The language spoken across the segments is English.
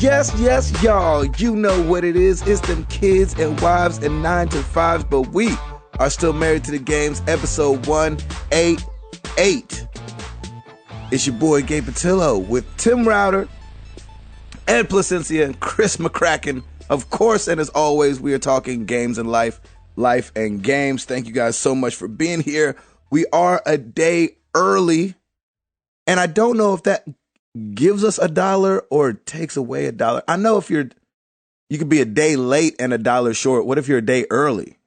Yes, y'all. You know what it is. It's them kids and wives and 9-to-5s, but we are still married to the games. Episode 188. It's your boy Gabe Patillo with Tim Router, Ed Placencia, and Chris McCracken. Of course, and as always, we are talking games and life and games. Thank you guys so much for being here. We are a day early, and I don't know if that gives us $1 or takes away $1. I know if you could be a day late and $1 short. What if you're a day early?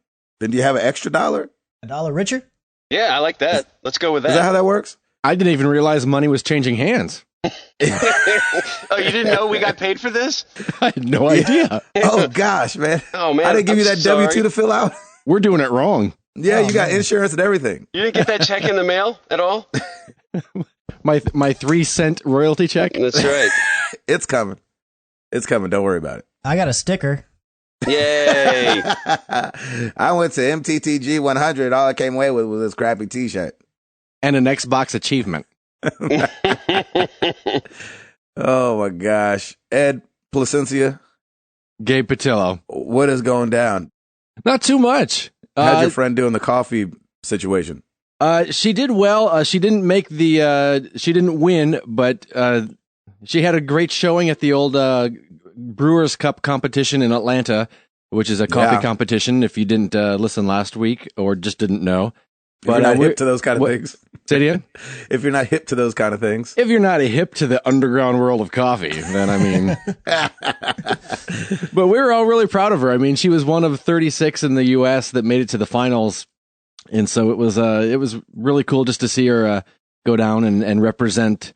Then do you have an extra $1? $1 richer? Yeah, I like that. Let's go with that. Is that how that works? I didn't even realize money was changing hands. Oh, you didn't know we got paid for this? I had no idea. Oh, gosh, man. Oh, man. I didn't give you that sorry. W-2 to fill out. We're doing it wrong. Yeah, you got insurance and everything. You didn't get that check in the mail at all? My 3-cent royalty check. That's right. It's coming. It's coming. Don't worry about it. I got a sticker. Yay. I went to MTTG 100. All I came away with was this crappy T-shirt. And an Xbox achievement. Oh, my gosh. Ed Placencia, Gabe Patillo. what is going down? Not too much. How's your friend doing the coffee situation? She did well. She didn't make she didn't win, but she had a great showing at the old Brewers Cup competition in Atlanta, which is a coffee competition. If you didn't listen last week or just didn't know, But you're not hip to those kind of things. Say it again? If you're not hip to those kind of things. If you're not hip to the underground world of coffee, then I mean. But we were all really proud of her. I mean, she was one of 36 in the U.S. that made it to the finals. And so it was really cool just to see her go down and represent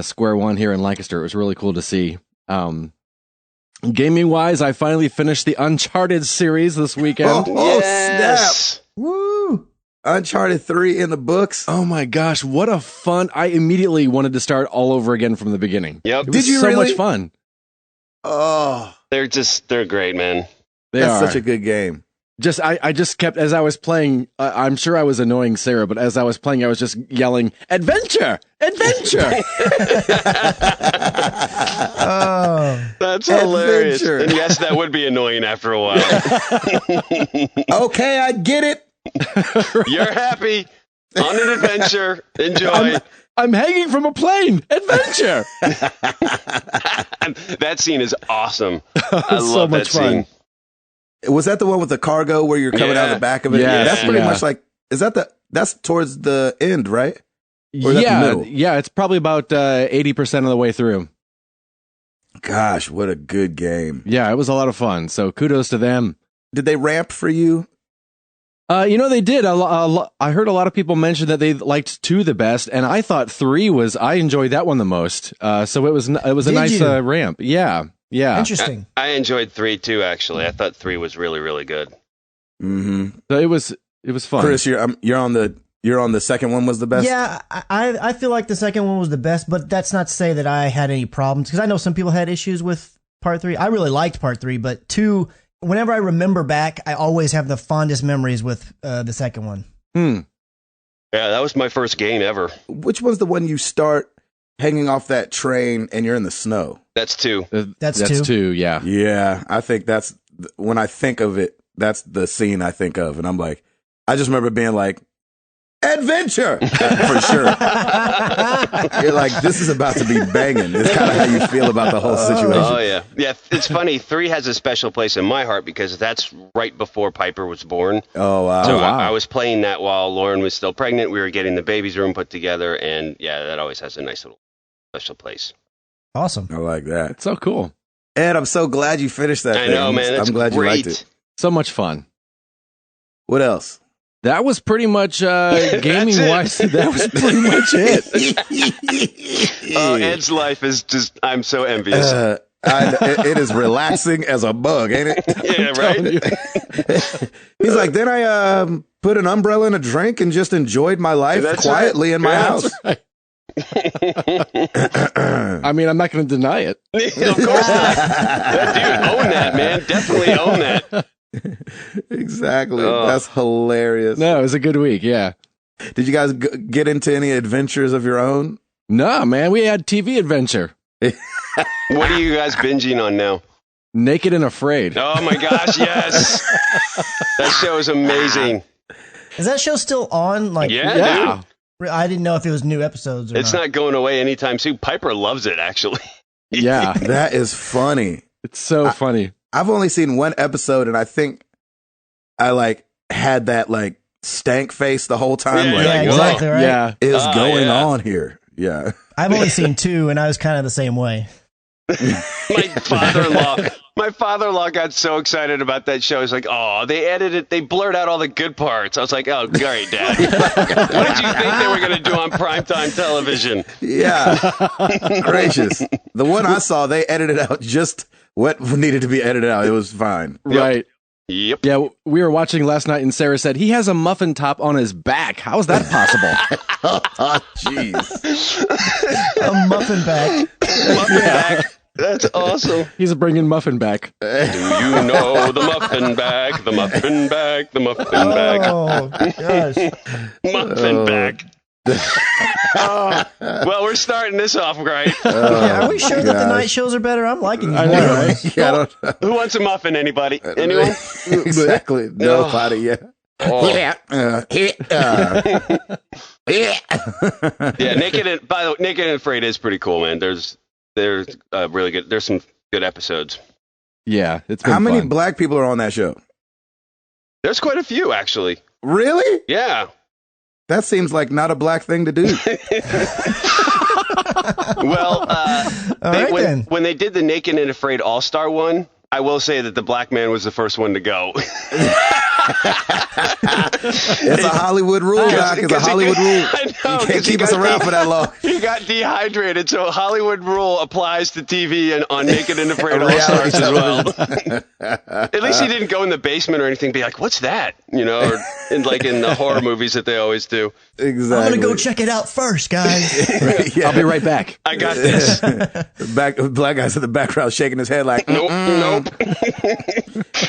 Square One here in Lancaster. It was really cool to see. Gaming wise, I finally finished the Uncharted series this weekend. Oh, Yes. snap. Woo! Uncharted 3 in the books. Oh my gosh, what a fun. I immediately wanted to start all over again from the beginning. Yep. It was Did you so really? much fun. Oh, They're great, man. that's such a good game. I just kept, as I was playing, I'm sure I was annoying Sarah, but as I was playing, I was just yelling, "Adventure! Adventure!" Oh, That's hilarious. Adventure. And yes, that would be annoying after a while. Okay, I get it. You're happy on an adventure. Enjoy. I'm hanging from a plane. Adventure! That scene is awesome. I So love much that fun. scene. Was that the one with the cargo where you're coming out Yeah. the back of it? Yeah, That's pretty yeah. much like, that's towards the end, right? Or is that the middle? Yeah, it's probably about 80% of the way through. Gosh, what a good game. Yeah, it was a lot of fun. So kudos to them. Did they ramp for you? They did. I heard a lot of people mention that they liked 2 the best, and I thought 3 I enjoyed that one the most. So it was a Did nice you? ramp. Yeah. interesting. I enjoyed 3 too, actually. I thought 3 was really, really good. Mm-hmm. So it was fun. Chris, you're on the second one was the best? Yeah, I feel like the second one was the best, but that's not to say that I had any problems, because I know some people had issues with part 3. I really liked part 3, but 2, whenever I remember back, I always have the fondest memories with the second one. Yeah, that was my first game ever. Which one's the one you start hanging off that train and you're in the snow? That's 2. That's 2, yeah. Yeah, I think that's, when I think of it, that's the scene I think of. And I'm like, I just remember being like, adventure! For sure. You're like, this is about to be banging. It's kind of how you feel about the whole situation. Oh, yeah. Yeah, it's funny. 3 has a special place in my heart because that's right before Piper was born. Oh, wow. So wow. I was playing that while Lauren was still pregnant. We were getting the baby's room put together, and yeah, that always has a nice little special place. Awesome. I like that. It's so cool. Ed, I'm so glad you finished that I thing. know, man. It's I'm glad great. you liked it. So much fun. What else? That was pretty much gaming wise. That was pretty much it. Ed's life is just, I'm so envious. It is relaxing as a bug, ain't it? Yeah, right? He's like, then I put an umbrella in a drink and just enjoyed my life That's quietly in my house. I mean, I'm not going to deny it. Of course not. Dude, own that, man. Definitely own that. Exactly. Oh. That's hilarious. No, it was a good week. Yeah. Did you guys get into any adventures of your own? No, man, we had TV adventure. What are you guys binging on now? Naked and Afraid. Oh my gosh, yes. That show is amazing. Is that show still on? Like, Yeah, dude. I didn't know if it was new episodes or It's not going away anytime soon. Piper loves it, actually. Yeah. That is funny. It's so funny. I've only seen one episode, and I think I like had that like stank face the whole time. Yeah, like, Yeah, like, exactly right. Yeah. what is going yeah. on here? Yeah. I've only seen 2, and I was kind of the same way. My father-in-law got so excited about that show. He's like, "Oh, they edited, they blurred out all the good parts." I was like, "Oh, great, Dad. What did you think they were going to do on primetime television?" Yeah. Gracious. The one I saw, they edited out just what needed to be edited out. It was fine. Right. Yep. Yeah, we were watching last night, and Sarah said, he has a muffin top on his back. How is that possible? Oh, jeez. A muffin back. Muffin back. That's awesome. He's bringing muffin back. Do you know the muffin bag? The muffin bag. The muffin bag. Oh, gosh. Muffin bag. Well, we're starting this off right. Yeah, are we sure that the gosh. night shows are better? I'm liking these I know, more. right? Yeah, I don't know. Who wants a muffin? Anybody? Anyone? Exactly. Nobody. Yeah. Oh. Yeah. Yeah, Naked and by the way, Naked and Afraid is pretty cool, man. There's really good. There's some good episodes. Yeah, it's been How many fun. black people are on that show? There's quite a few actually. Really? Yeah. That seems like not a black thing to do. Well, All right, then. when they did the Naked and Afraid All-Star one, I will say that the black man was the first one to go. It's a Hollywood rule, Doc. It's a Hollywood rule. I know, You can't keep us around for that long. He got dehydrated, so Hollywood rule applies to TV and on Naked and Afraid Reality All-Stars as well. At least he didn't go in the basement or anything, be like, "What's that?" You know, or in the horror movies that they always do. Exactly. I'm going to go check it out first, guys. Yeah. I'll be right back. I got this. Black guys in the background shaking his head like, Nope.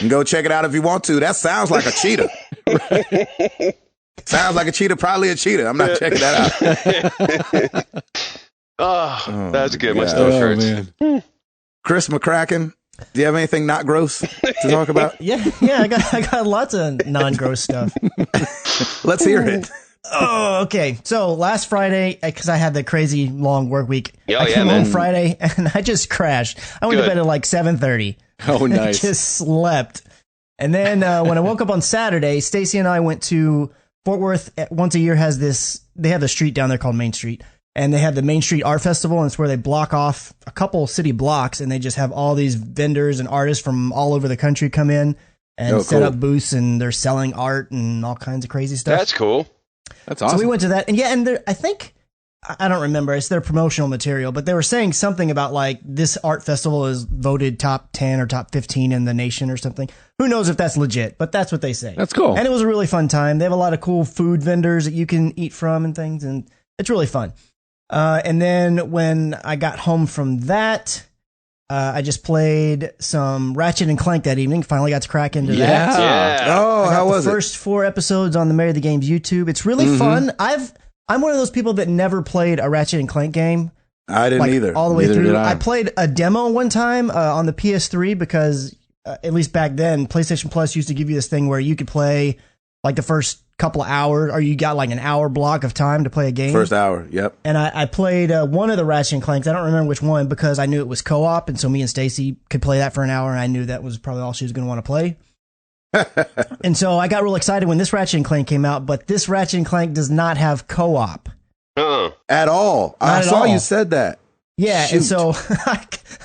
Go check it out if you want to. That sounds like a cheetah. Sounds like a cheetah, probably a cheetah. I'm not checking that out. Oh, that's good. My God. stomach Oh, hurts. man. Chris McCracken, do you have anything not gross to talk about? Yeah, I got lots of non-gross stuff. Let's hear it. Oh, okay. So last Friday, because I had the crazy long work week, I came man. home Friday and I just crashed. I went to Good. bed at like 7:30. Oh, nice. Just slept. And then when I woke up on Saturday, Stacy and I went to Fort Worth. Once a year they have the street down there called Main Street. And they have the Main Street Art Festival, and it's where they block off a couple city blocks, and they just have all these vendors and artists from all over the country come in and set cool. up booths, and they're selling art and all kinds of crazy stuff. That's cool. That's awesome. So we went to that, and I think, I don't remember, it's their promotional material, but they were saying something about like this art festival is voted top 10 or top 15 in the nation or something. Who knows if that's legit, but that's what they say. That's cool. And it was a really fun time. They have a lot of cool food vendors that you can eat from and things, and it's really fun. And then when I got home from that, I just played some Ratchet and Clank that evening. Finally got to crack into that. Yeah. Oh, I got how was the it? first 4 episodes on the Marry the Games YouTube. It's really fun. I'm one of those people that never played a Ratchet and Clank game. I didn't either. All the way Neither through. did I. I played a demo one time on the PS3 because at least back then, PlayStation Plus used to give you this thing where you could play like the first couple of hours, or you got like an hour block of time to play a game. First hour, yep. And I played one of the Ratchet and Clanks. I don't remember which one because I knew it was co-op, and so me and Stacy could play that for an hour, and I knew that was probably all she was going to want to play. And so I got real excited when this Ratchet and Clank came out, but this Ratchet and Clank does not have co-op. At all. I at saw all. you said that. Yeah, Shoot. and so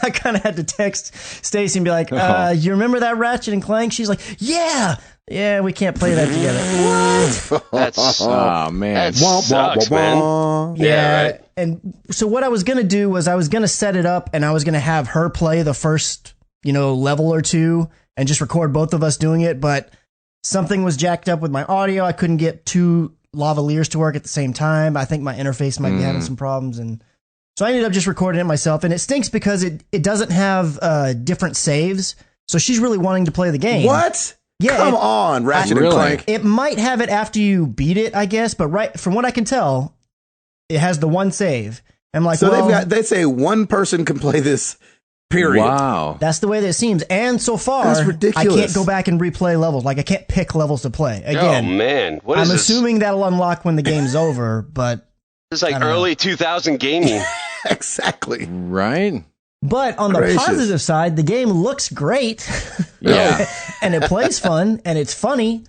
I kind of had to text Stacy and be like, you remember that Ratchet and Clank? She's like, yeah, we can't play that together. What? That's Oh, man. that sucks, man. Yeah, right. And so what I was going to do was I was going to set it up and I was going to have her play the first, level or two and just record both of us doing it. But something was jacked up with my audio. I couldn't get 2 lavaliers to work at the same time. I think my interface might be having some problems. And so I ended up just recording it myself. And it stinks because it doesn't have different saves. So she's really wanting to play the game. What? Yeah, Come on, Ratchet and Really? Clank. It might have it after you beat it, I guess. But right from what I can tell, it has the one save. I'm like, So well, they say one person can play this. Period. Wow. that's the way that it seems. And so far, That's I ridiculous. can't go back and replay levels. Like I can't pick levels to play. Again, Oh man, what is I'm this? assuming that'll unlock when the game's over, but This is like early 2000 gaming. Exactly. Right? But on the Gracious. positive side, the game looks great. Yeah. And it plays fun and it's funny.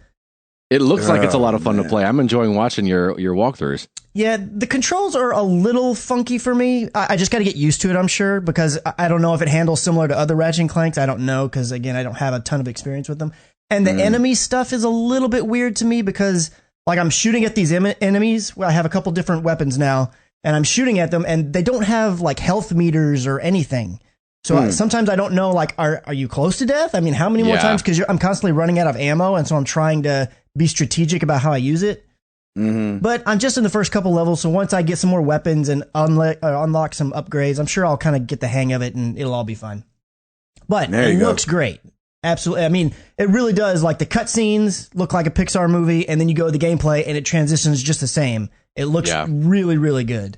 It looks like it's a lot of fun man. to play. I'm enjoying watching your walkthroughs. Yeah, the controls are a little funky for me. I just got to get used to it, I'm sure, because I don't know if it handles similar to other Ratchet and Clanks. I don't know, because again, I don't have a ton of experience with them. And the enemy stuff is a little bit weird to me because, like, I'm shooting at these enemies. Well, I have a couple different weapons now, and I'm shooting at them, and they don't have like health meters or anything. So sometimes I don't know, like, are you close to death? I mean, how many more Yeah. times? Because I'm constantly running out of ammo, and so I'm trying to be strategic about how I use it. But I'm just in the first couple levels, so once I get some more weapons and unlock some upgrades, I'm sure I'll kind of get the hang of it, and it'll all be fun. But There it you go. looks great. Absolutely. I mean, it really does. Like, the cutscenes look like a Pixar movie, and then you go to the gameplay, and it transitions just the same. It looks really, really good.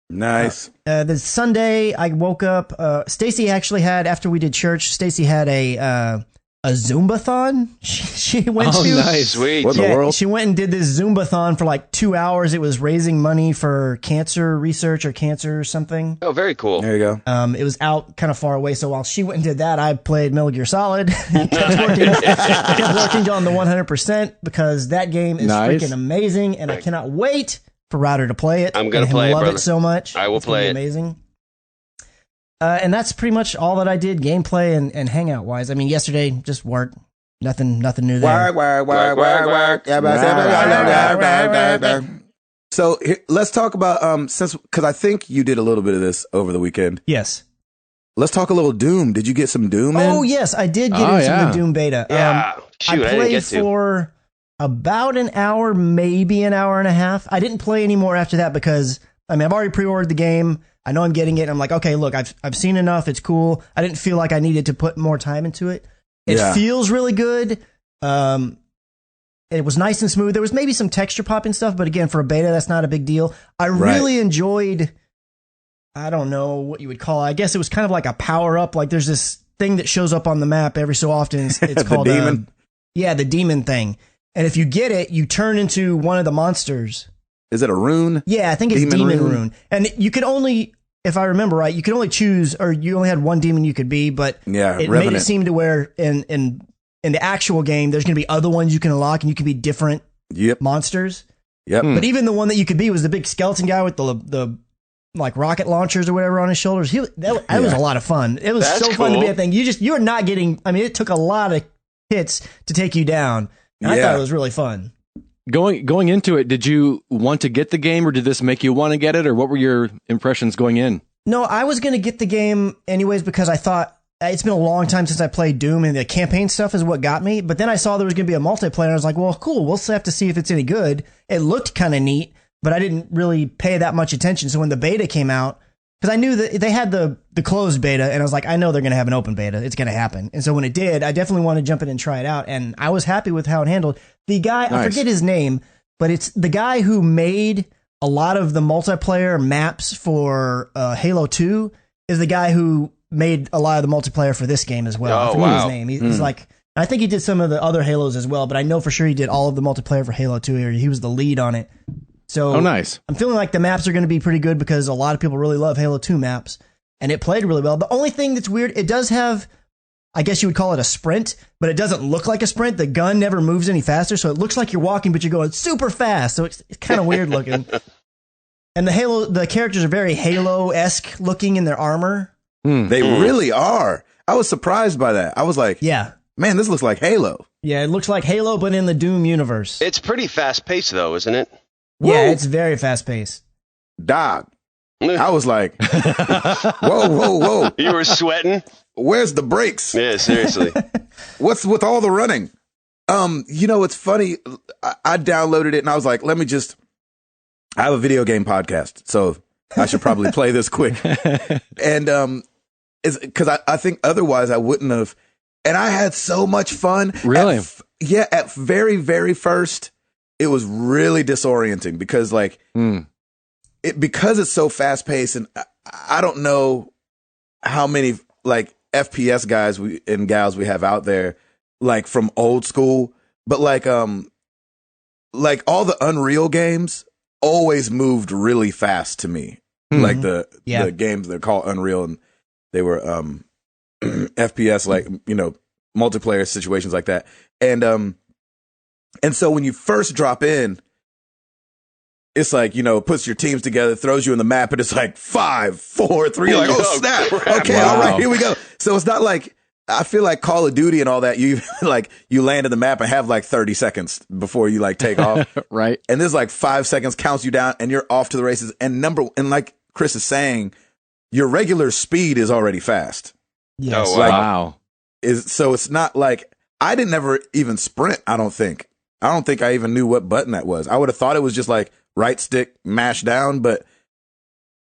Nice. The Sunday, I woke up. Stacy actually had, after we did church, Stacy had a Zumbathon. She went Oh, to. nice. Sweet. What in the world? She went and did this Zumbathon for like 2 hours. It was raising money for cancer research or cancer or something. Oh, very cool. There you go. It was out kind of far away. So while she went and did that, I played Metal Gear Solid. kept working on the 100% because that game is Nice. freaking amazing. And I cannot wait for Router to play it. I'm gonna And him play it, love brother. it so much. I will It's gonna play be it. amazing. And that's pretty much all that I did gameplay and hangout wise. I mean, yesterday, just work. Nothing new there. So let's talk about because I think you did a little bit of this over the weekend. Yes. Let's talk a little Doom. Did you get some Doom in? Oh, yes, I did get Oh, into yeah. the Doom beta. Yeah. Shoot, I I didn't played get to. for about an hour, maybe an hour and a half. I didn't play anymore after that because, I mean, I've already pre-ordered the game. I know I'm getting it. And I'm like, okay, look, I've seen enough. It's cool. I didn't feel like I needed to put more time into it. It Yeah. feels really good. It was nice and smooth. There was maybe some texture popping stuff, but again, for a beta, that's not a big deal. I really enjoyed, I don't know what you would call it. I guess it was kind of like a power up. Like there's this thing that shows up on the map every so often. It's The called demon? the demon thing. And if you get it, you turn into one of the monsters. Is it a rune? Yeah, I think it's Demon demon rune? rune. And you could only, if I remember right, you could only choose, or you only had one demon you could be, but Yeah, it made Revenant. it seem to where in the actual game, there's going to be other ones you can unlock, and you can be different Yep. monsters. Yep. But even the one that you could be was the big skeleton guy with the like rocket launchers or whatever on his shoulders. That was a lot of fun. It was That's so fun to be cool. a thing. You're not getting. I mean, it took a lot of hits to take you down. And I Yeah. thought it was really fun. Going into it, did you want to get the game, or did this make you want to get it, or what were your impressions going in? No, I was going to get the game anyways because I thought it's been a long time since I played Doom, and the campaign stuff is what got me. But then I saw there was going to be a multiplayer, and I was like, well, cool. We'll have to see if it's any good. It looked kind of neat, but I didn't really pay that much attention. So when the beta came out, because I knew that they had the closed beta, and I was like, I know they're going to have an open beta. It's going to happen. And so when it did, I definitely wanted to jump in and try it out, and I was happy with how it handled. The guy, I Nice. forget his name, but it's the guy who made a lot of the multiplayer maps for Halo 2 is the guy who made a lot of the multiplayer for this game as well. I Oh, forget his wow. name. He's like, I think he did some of the other Halos as well, but I know for sure he did all of the multiplayer for Halo 2 here. He was the lead on it. So Oh, nice. I'm feeling like the maps are going to be pretty good because a lot of people really love Halo 2 maps, and it played really well. The only thing that's weird, it does have, I guess you would call it a sprint, but it doesn't look like a sprint. The gun never moves any faster, so it looks like you're walking, but you're going super fast. So it's kind of weird looking. And the characters are very Halo-esque looking in their armor. They really are. I was surprised by that. I was like, Yeah. man, this looks like Halo. Yeah, it looks like Halo, but in the Doom universe. It's pretty fast paced, though, isn't it? Yeah, Woo. it's very fast-paced. Dog. I was like, whoa. You were sweating? Where's the brakes? Yeah, seriously. What's with all the running? It's funny. I downloaded it and I was like, I have a video game podcast, so I should probably play this quick. And it's because I think otherwise I wouldn't have. And I had so much fun. Really? At very, very first, it was really disorienting because like because it's so fast paced, and I don't know how many like FPS guys and gals we have out there, like from old school, but like all the Unreal games always moved really fast to me. Like the games they're called Unreal, and they were FPS, like, you know, multiplayer situations like that. And so when you first drop in, it's like, you know, puts your teams together, throws you in the map, and it's like 5, 4, 3. You're like, oh snap! Okay, all right, here we go. So it's not like, I feel like Call of Duty and all that. You like, you land in the map and have like 30 seconds before you like take off, right? And there's like 5 seconds counts you down, and you're off to the races. And like Chris is saying, your regular speed is already fast. Yes. Oh, wow. So it's not like, I didn't ever even sprint. I don't think I even knew what button that was. I would have thought it was just like right stick mash down, but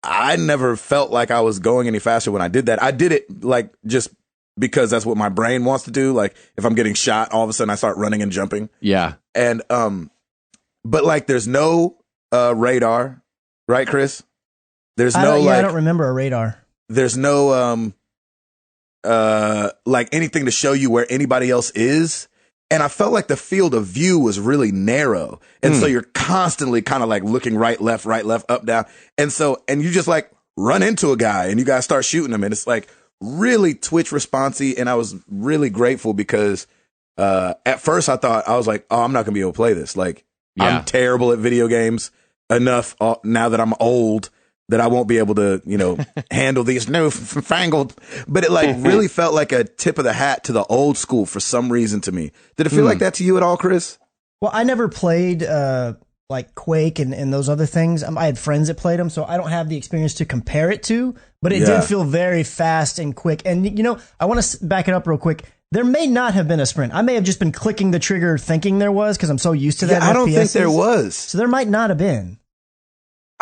I never felt like I was going any faster when I did that. I did it like just because that's what my brain wants to do. Like if I'm getting shot, all of a sudden I start running and jumping. Yeah. And but like there's no radar, right, Chris? There's no I don't remember a radar. There's no like anything to show you where anybody else is. And I felt like the field of view was really narrow. And so you're constantly kind of like looking right, left, up, down. And you just like run into a guy and you guys start shooting him. And it's like really twitch responsey. And I was really grateful because at first I thought, I was like, oh, I'm not gonna be able to play this. Like I'm terrible at video games enough now that I'm old that I won't be able to, you know, handle these new fangled. But it like really felt like a tip of the hat to the old school for some reason to me. Did it feel like that to you at all, Chris? Well, I never played like Quake and those other things. I had friends that played them, so I don't have the experience to compare it to. But it did feel very fast and quick. And, you know, I want to back it up real quick. There may not have been a sprint. I may have just been clicking the trigger thinking there was because I'm so used to that. I don't think there was. So there might not have been.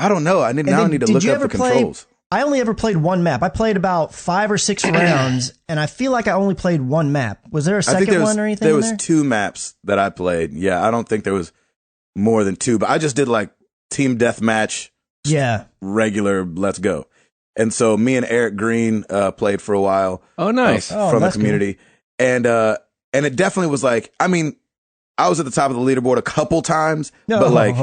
I don't know. I need to look up the controls. I only ever played one map. I played about 5 or 6 rounds, and I feel like I only played one map. Was there a second one or anything? There was 2 maps that I played. Yeah, I don't think there was more than 2, but I just did like team deathmatch. Yeah, regular. Let's go. And so me and Eric Green played for a while. Oh, nice. From the community, cool. And it definitely was like, I mean, I was at the top of the leaderboard a couple times, but like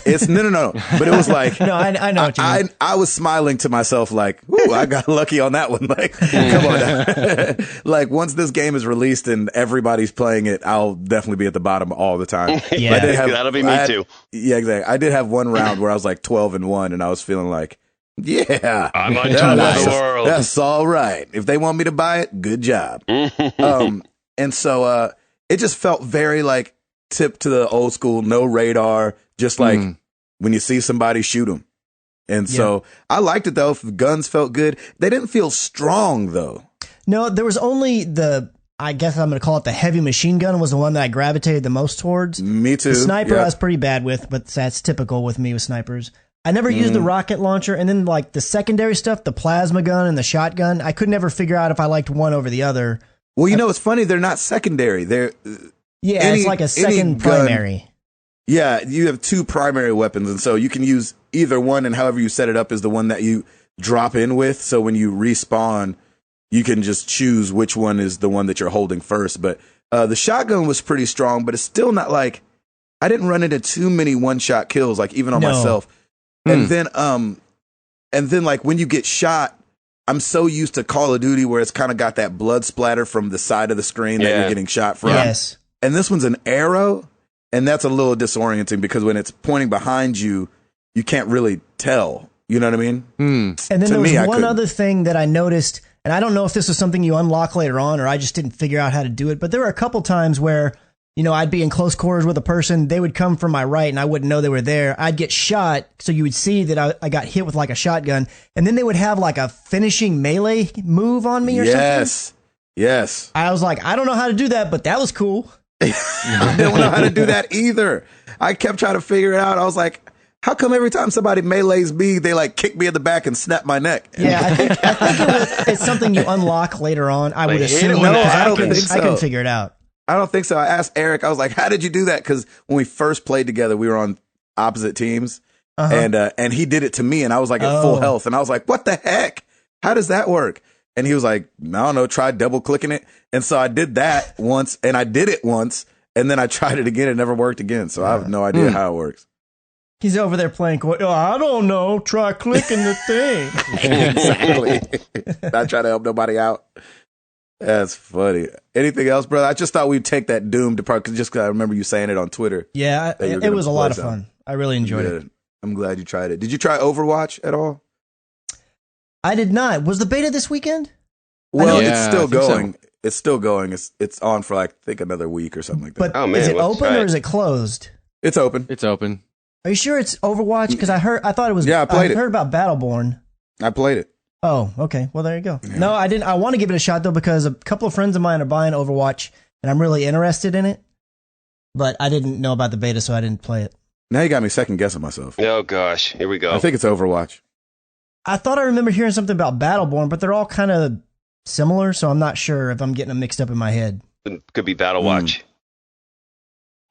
it's no. But it was like no, I know what you mean. I was smiling to myself like, ooh, I got lucky on that one. Like, come on now. Like once this game is released and everybody's playing it, I'll definitely be at the bottom all the time. Yeah, that'll be me too. Yeah, exactly. I did have one round where I was like 12-1, and I was feeling like, yeah, I'm on top of the world. That's all right. If they want me to buy it, good job. And so it just felt very like tip to the old school, no radar, just like when you see somebody, shoot them. And so I liked it though. The guns felt good. They didn't feel strong though. No, there was only I guess I'm going to call it the heavy machine gun was the one that I gravitated the most towards. Me too. The sniper I was pretty bad with, but that's typical with me with snipers. I never used the rocket launcher, and then like the secondary stuff, the plasma gun and the shotgun, I could never figure out if I liked one over the other. Well, you know, it's funny. They're not secondary. They're it's like a second primary. Yeah, you have 2 primary weapons, and so you can use either one, and however you set it up is the one that you drop in with. So when you respawn, you can just choose which one is the one that you're holding first. But the shotgun was pretty strong, but it's still not like, I didn't run into too many one-shot kills, like even on myself. And then like when you get shot, I'm so used to Call of Duty where it's kind of got that blood splatter from the side of the screen that you're getting shot from. Yes. And this one's an arrow, and that's a little disorienting because when it's pointing behind you, you can't really tell. You know what I mean? And then there was one other thing that I noticed, and I don't know if this was something you unlock later on or I just didn't figure out how to do it, but there were a couple times where, you know, I'd be in close quarters with a person, they would come from my right and I wouldn't know they were there. I'd get shot, so you would see that I got hit with like a shotgun, and then they would have like a finishing melee move on me or something. Yes. I was like, I don't know how to do that, but that was cool. I didn't know how to do that either. I kept trying to figure it out. I was like, how come every time somebody melees me, they like kick me in the back and snap my neck? Yeah, I think it's something you unlock later on. I would assume. No, I don't think so. I can figure it out. I don't think so. I asked Eric, I was like, how did you do that? Because when we first played together, we were on opposite teams. and he did it to me, and I was like at full health, and I was like, what the heck? How does that work? And he was like, I don't know, try double clicking it. And so I did that once, and I did it once, and then I tried it again. It never worked again. So I have no idea how it works. He's over there playing. I don't know. Try clicking the thing. Exactly. Not trying to help nobody out. That's funny. Anything else, brother? I just thought we'd take that Doom depart just because I remember you saying it on Twitter. Yeah, it was a lot of fun. I really enjoyed it. I'm glad you tried it. Did you try Overwatch at all? I did not. Was the beta this weekend? Well, it's still going. So. It's still going. It's on for like I think another week or something like that. But is it open or is it closed? It's open. It's open. Are you sure it's Overwatch? Because I thought it was. Yeah, I heard about Battleborn. I played it. Oh, okay. Well, there you go. Yeah. No, I didn't. I want to give it a shot though because a couple of friends of mine are buying Overwatch, and I'm really interested in it. But I didn't know about the beta, so I didn't play it. Now you got me second guessing myself. Oh gosh, here we go. I think it's Overwatch. I thought I remember hearing something about Battleborn, but they're all kind of similar, so I'm not sure if I'm getting them mixed up in my head. It could be Battlewatch.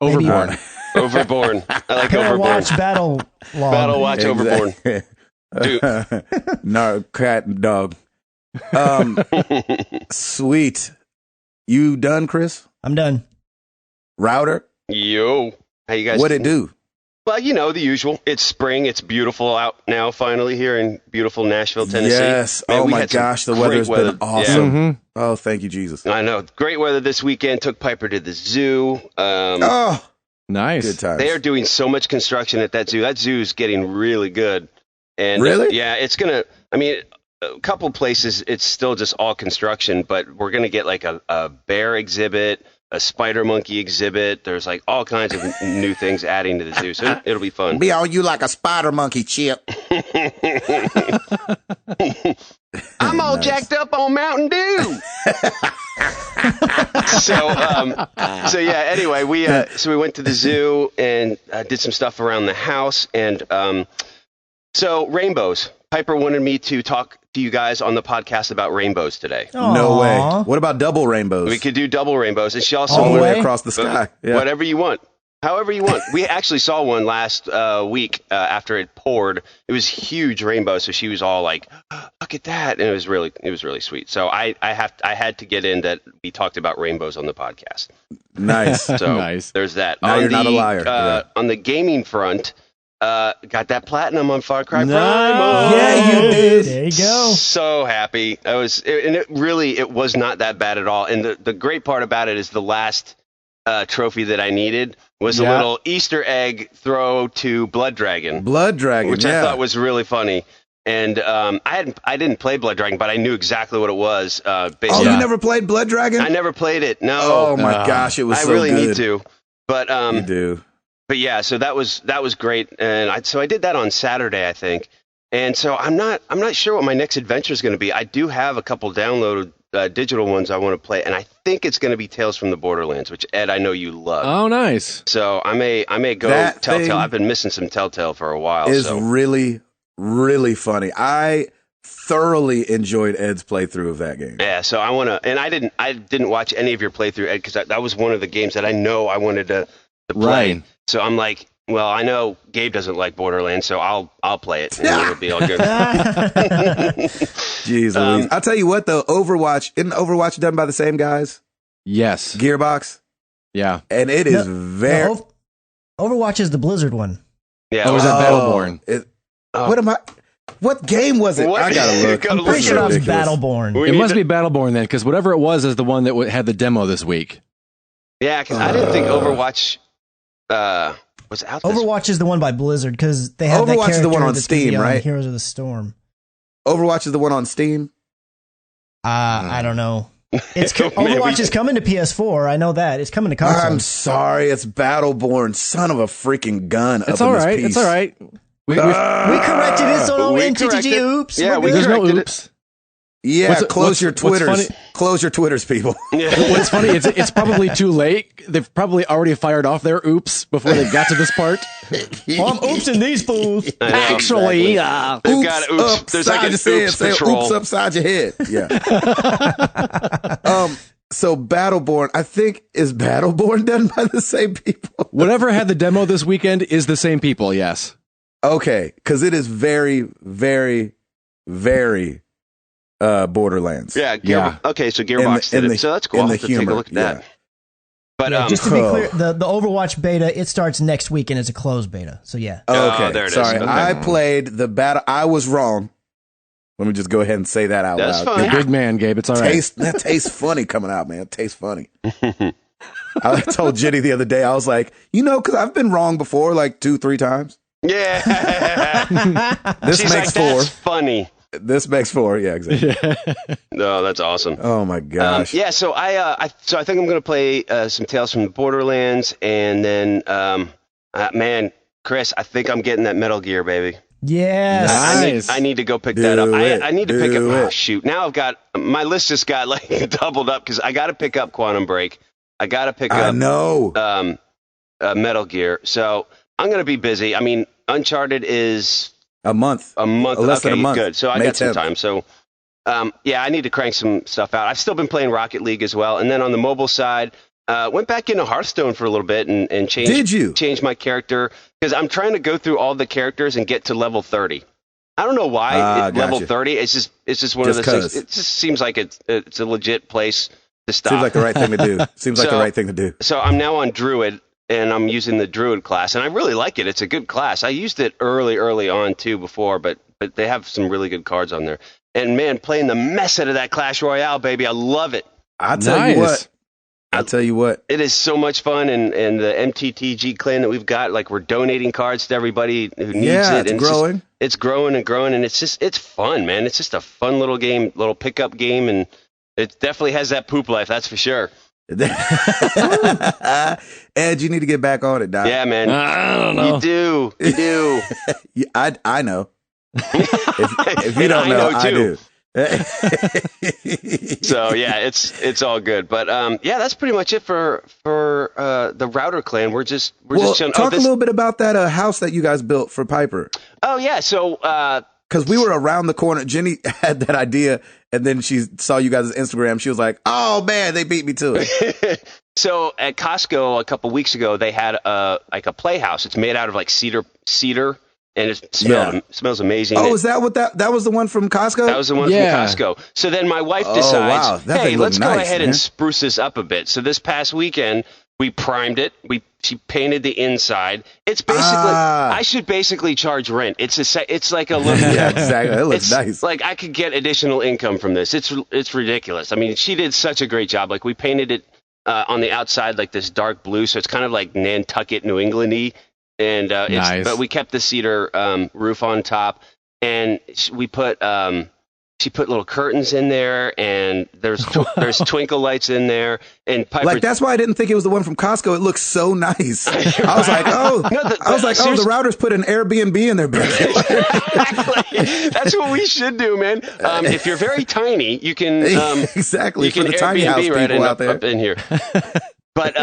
Overborn. Overborn. I like Overborn. Overborn. Battle Log. Battlewatch Overborn. Dude. No, cat and dog. Sweet. You done, Chris? I'm done. Router? Yo. How you guys? What'd it do? Well, you know, the usual. It's spring. It's beautiful out now, finally, here in beautiful Nashville, Tennessee. Yes. Man, oh, my gosh. The weather's been awesome. Yeah. Mm-hmm. Oh, thank you, Jesus. I know. Great weather this weekend. Took Piper to the zoo. Nice. Good times. They are doing so much construction at that zoo. That zoo is getting really good. And really? Yeah, it's going to, I mean, a couple places, it's still just all construction, but we're going to get like a bear exhibit, a spider monkey exhibit. There's like all kinds of new things adding to the zoo, so it'll be fun. Be on you like a spider monkey, Chip. I'm all jacked up on Mountain Dew. So yeah. Anyway, we went to the zoo and did some stuff around the house, and so rainbows. Piper wanted me to talk to you guys on the podcast about rainbows today. Aww. No way. What about double rainbows? We could do double rainbows, and she also all the way across the sky. Yeah. Whatever you want, however you want. We actually saw one last week after it poured. It was a huge rainbow, so she was all like, "Look at that!" And it was really sweet. So I had to get in that we talked about rainbows on the podcast. Nice. So nice. There's that. Now you're not a liar. On the gaming front. Got that platinum on Far Cry Primal. Yeah, you did. There you go. So happy. It was not that bad at all. And the great part about it is the last trophy that I needed was a little Easter egg throw to Blood Dragon. Which I thought was really funny. And I didn't play Blood Dragon, but I knew exactly what it was. You never played Blood Dragon? I never played it. No. Oh my gosh, it was so good. I really need to. But you do. But yeah, so that was great, and I did that on Saturday, I think, and so I'm not sure what my next adventure is going to be. I do have a couple downloaded digital ones I want to play, and I think it's going to be Tales from the Borderlands, which Ed, I know you love. Oh, nice. So I may go that Telltale. I've been missing some Telltale for a while. It's really, really funny. I thoroughly enjoyed Ed's playthrough of that game. Yeah, so I want to, and I didn't watch any of your playthrough, Ed, because that was one of the games that I know I wanted to play. Right. So I'm like, well, I know Gabe doesn't like Borderlands, so I'll play it, and it'll be all good. Jeez Louise. I'll tell you what, though, isn't Overwatch done by the same guys? Yes. Gearbox? Yeah. And it is very... Overwatch is the Blizzard one. Yeah. Oh, was that Battleborn? What game was it? I gotta look. I'm pretty sure it was Battleborn. It must be Battleborn then, because whatever it was is the one that had the demo this week. Yeah, because I didn't think Overwatch... was out Overwatch is the one by Blizzard because they have Overwatch is the one on Steam, right? Heroes of the Storm. Overwatch is the one on Steam. I don't know. Overwatch is coming to PS4. I know that it's coming to consoles. I'm sorry, it's Battleborn. Son of a freaking gun! It's all right. It's all right. We corrected it, so no MTTG oops. Yeah, there's no oops. Yeah, close your Twitters. Close your Twitters, people. Yeah. What's funny, it's probably too late. They've probably already fired off their oops before they got to this part. Well, I'm oopsing these fools. Actually, they've got oops. There's like an oops patrol. Oops upside your head. Yeah. So Battleborn, I think, is Battleborn done by the same people? Whatever had the demo this weekend is the same people, yes. Okay, because it is very, very, very Borderlands. Yeah. Okay, so Gearbox did it. So that's cool. I'll have to take a look at that. But just to be clear, the Overwatch beta, it starts next week and it's a closed beta. So yeah. Okay, there it is. Sorry, Okay. I played the battle. I was wrong. Let me just go ahead and say that out That's loud. fine. You're a big man, Gabe. It's all right. That tastes funny coming out, man. It tastes funny. I told Jenny the other day, I was like, because I've been wrong before, like 2-3 times. Yeah. This She's makes like, 4. That's funny. This makes 4. Yeah, exactly. No, that's awesome. Oh my gosh. So I think I'm going to play some Tales from the Borderlands, and then man, Chris, I think I'm getting that Metal Gear, baby. Yes. Nice. I need to go pick that up. I need to pick up. Do Oh, it. shoot! Now I've got my list just got like doubled up because I got to pick up Quantum Break. I got to pick I up know. Metal Gear. So I'm going to be busy. I mean, Uncharted is A month. Less than a month. Good. So I May got some 10th. time. So I need to crank some stuff out. I've still been playing Rocket League as well. And then on the mobile side, went back into Hearthstone for a little bit and changed. Did you? Changed my character because I'm trying to go through all the characters and get to level 30. I don't know why level gotcha. 30. It's just one Just of those 'cause. things. It just seems like it's a legit place to stop. Seems like the right thing to do. Seems like the So- right thing to do. So I'm now on Druid, and I'm using the Druid class, and I really like it. It's a good class. I used it early on too before, but they have some really good cards on there. And man, playing the mess out of that Clash Royale, baby, I love it. I'll tell Nice. you what. I'll tell you what. It is so much fun, and the MTTG clan that we've got, like we're donating cards to everybody who needs Yeah, it. it's And growing. It's growing and growing, and it's fun, man. It's just a fun little game, little pickup game, and it definitely has that poop life, that's for sure. Ed, you need to get back on it, Doc. Yeah, man. I don't know. You do. I know. If you And don't I know, know, I too. do. So yeah, it's all good. But that's pretty much it for the Router clan. We're just chilling. Talk a little bit about that house that you guys built for Piper. Oh yeah, so Because we were around the corner. Jenny had that idea, and then she saw you guys' Instagram. She was like, "Oh man, they beat me to it." so at Costco a couple weeks ago, they had like a playhouse. It's made out of like cedar, and it smells amazing. Oh, is that what that was the one from Costco? That was the one Yeah. from Costco. So then my wife Oh, decides, wow. That hey, thing let's looked go nice, ahead man. and spruce this up a bit. So this past weekend, we primed it. She painted the inside. It's basically, I should basically charge rent. It's like a little, Yeah, exactly. It looks it's nice. like I could get additional income from this. It's ridiculous. I mean, she did such a great job. Like we painted it on the outside like this dark blue, so it's kind of like Nantucket, New England-y. And Nice. but we kept the cedar roof on top, and we put she put little curtains in there, and there's twinkle lights in there, and Piper. Like that's why I didn't think it was the one from Costco. It looks so nice. I was like, the routers put an Airbnb in their backyard. Exactly. That's what we should do, man. If you're very tiny, you can Exactly, you for can the tiny Airbnb house right people out up there. in here. But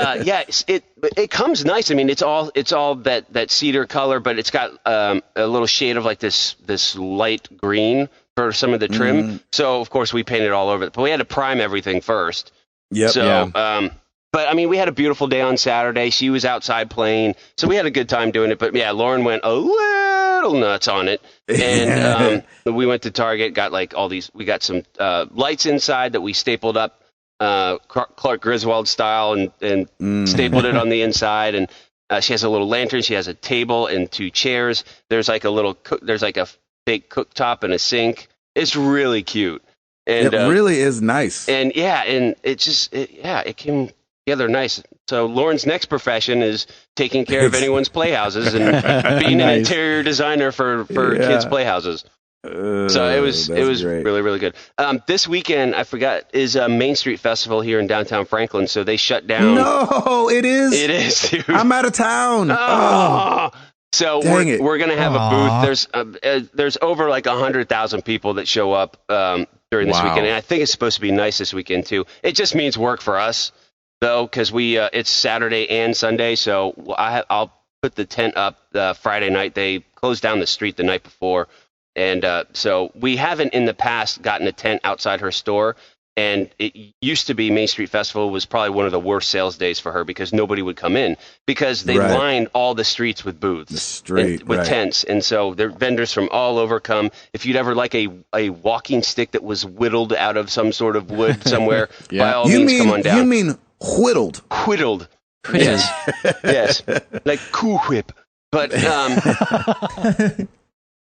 it comes nice. I mean, it's all that cedar color, but it's got a little shade of like this light green for some of the trim. So of course we painted all over it, but we had to prime everything first. Yep. So, but I mean, we had a beautiful day on Saturday. She was outside playing, so we had a good time doing it. But yeah, Lauren went a little nuts on it, and we went to Target, got like all these. We got some lights inside that we stapled up. Clark Griswold style and stapled it on the inside, and she has a little lantern, she has a table and 2 chairs, there's like a fake cooktop and a sink. It's really cute, and it really is nice. and it came together nice. So Lauren's next profession is taking care of anyone's playhouses and being an interior designer for kids' playhouses. So it was great. really, really good. This weekend, I forgot, is a Main Street Festival here in downtown Franklin, so they shut down. No, it is. It is, dude. I'm out of town. Oh. So Dang it. we're going to have a booth. There's over like 100,000 people that show up during this weekend, and I think it's supposed to be nice this weekend too. It just means work for us, though, because it's Saturday and Sunday, so I'll put the tent up Friday night. They closed down the street the night before. And so we haven't in the past gotten a tent outside her store. And it used to be Main Street Festival was probably one of the worst sales days for her because nobody would come in because they lined all the streets with booths, with tents. And so there vendors from all over come. If you'd ever like a walking stick that was whittled out of some sort of wood somewhere, by all means, come on down. You mean whittled? Whittled. Yes. Yes. Like Cool Whip. But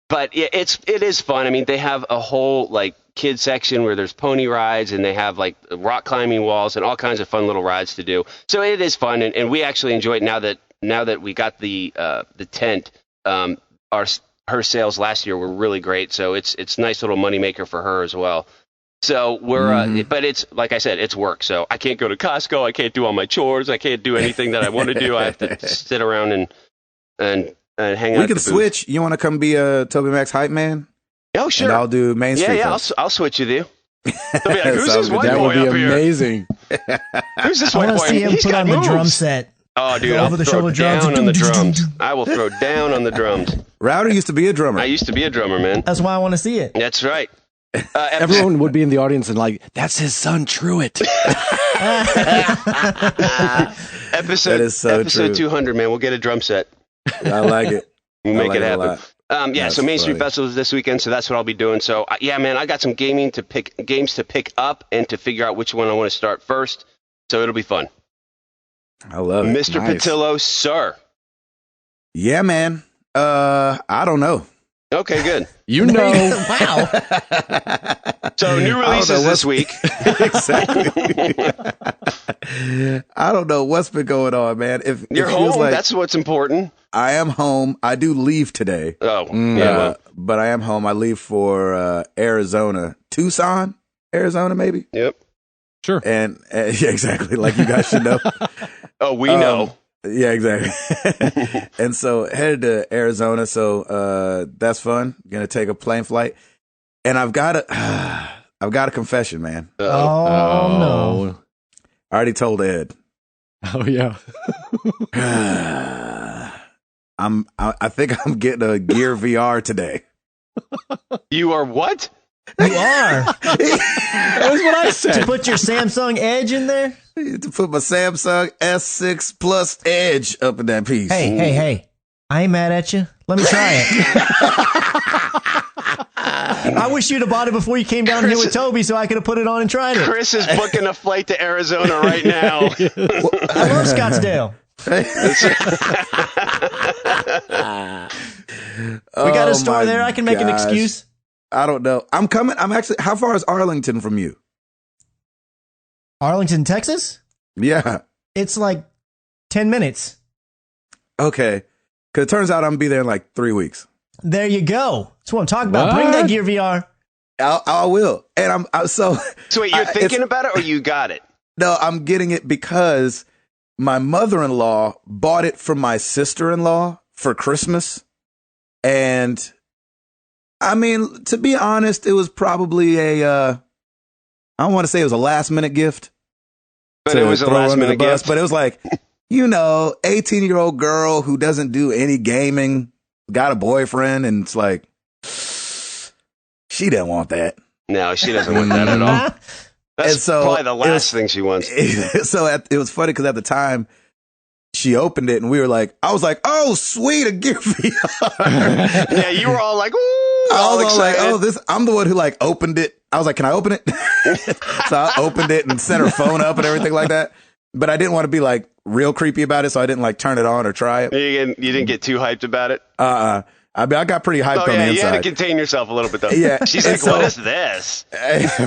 but it is fun. I mean, they have a whole like kid section where there's pony rides, and they have like rock climbing walls and all kinds of fun little rides to do. So it is fun, and we actually enjoy it now that we got the tent. Her sales last year were really great, so it's a nice little moneymaker for her as well. So we're, but it's like I said, it's work. So I can't go to Costco. I can't do all my chores. I can't do anything that I want to do. I have to sit around and hang out. We can switch. You want to come be a Toby Max hype man? Oh, sure. And I'll do Main Street. Yeah, I'll switch with you. They'll be like, who's this white boy up here? That would be amazing. Who's this I white want boy? to see him He's put got on moves. the drum set. Oh, dude, Over I'll the throw shoulder drums. down on the drums. I will throw down on the drums. Router used to be a drummer. I used to be a drummer, man. That's why I want to see it. That's right. Everyone would be in the audience and like, that's his son, Truett. Episode is so episode true. 200, man. We'll get a drum set. I like it. We'll make like it it a happen. lot. So Main Street funny. Festival is this weekend, so that's what I'll be doing. So yeah, man, I got some games to pick up and to figure out which one I want to start first. So it'll be fun. I love it. Mr. Nice. Patillo, sir. Yeah, man. I don't know. Okay, good. You know. Wow. So new releases this week. Exactly. I don't know what's been going on, man. If You're it feels home. like That's what's important. I am home. I do leave today. Oh, yeah. Well, But I am home. I leave for Arizona, Tucson, Arizona, maybe. yep. Sure. And yeah, exactly, like you guys should know. Oh, we know. Yeah, exactly. And so headed to Arizona. So that's fun. Gonna take a plane flight, and I've got a confession, man. Oh, no. I already told Ed. Oh, yeah. I think I'm getting a Gear VR today. You are what? You are. That was what I To said. put your Samsung Edge in there? To put my Samsung S6 Plus Edge up in that piece. Hey. I ain't mad at you. Let me try it. I wish you'd have bought it before you came down here with Toby so I could have put it on and tried it. Chris is booking a flight to Arizona right now. I love Scottsdale. We got a store there. I can make an excuse. I don't know. I'm coming. I'm actually. How far is Arlington from you? Arlington, Texas? Yeah. It's like 10 minutes. Okay. Because it turns out I'm gonna be there in like 3 weeks. There you go. That's what I'm talking about. What? Bring that Gear VR. I will. And so So wait, you're thinking about it or you got it? no, I'm getting it because my mother-in-law bought it for my sister-in-law for Christmas. And I mean, to be honest, it was probably I don't want to say it was a last-minute gift. But it was a throw last under the minute bus, gift. But it was like, 18-year-old girl who doesn't do any gaming, got a boyfriend, and it's like, she didn't want that. No, she doesn't want that at all. That's And so probably the it last was- thing she wants. So it was funny because at the time, she opened it and we were like, I was like, oh, sweet, a Gear VR. Yeah, you were all like, ooh, I all was all like, excited. I'm the one who like opened it. I was like, can I open it? So I opened it and set her phone up and everything like that. But I didn't want to be like real creepy about it. So I didn't like turn it on or try it. You didn't get too hyped about it? I mean, I got pretty hyped Oh, on the yeah, you had to inside. contain yourself a little bit, though. Yeah. She's And like, so- what is this?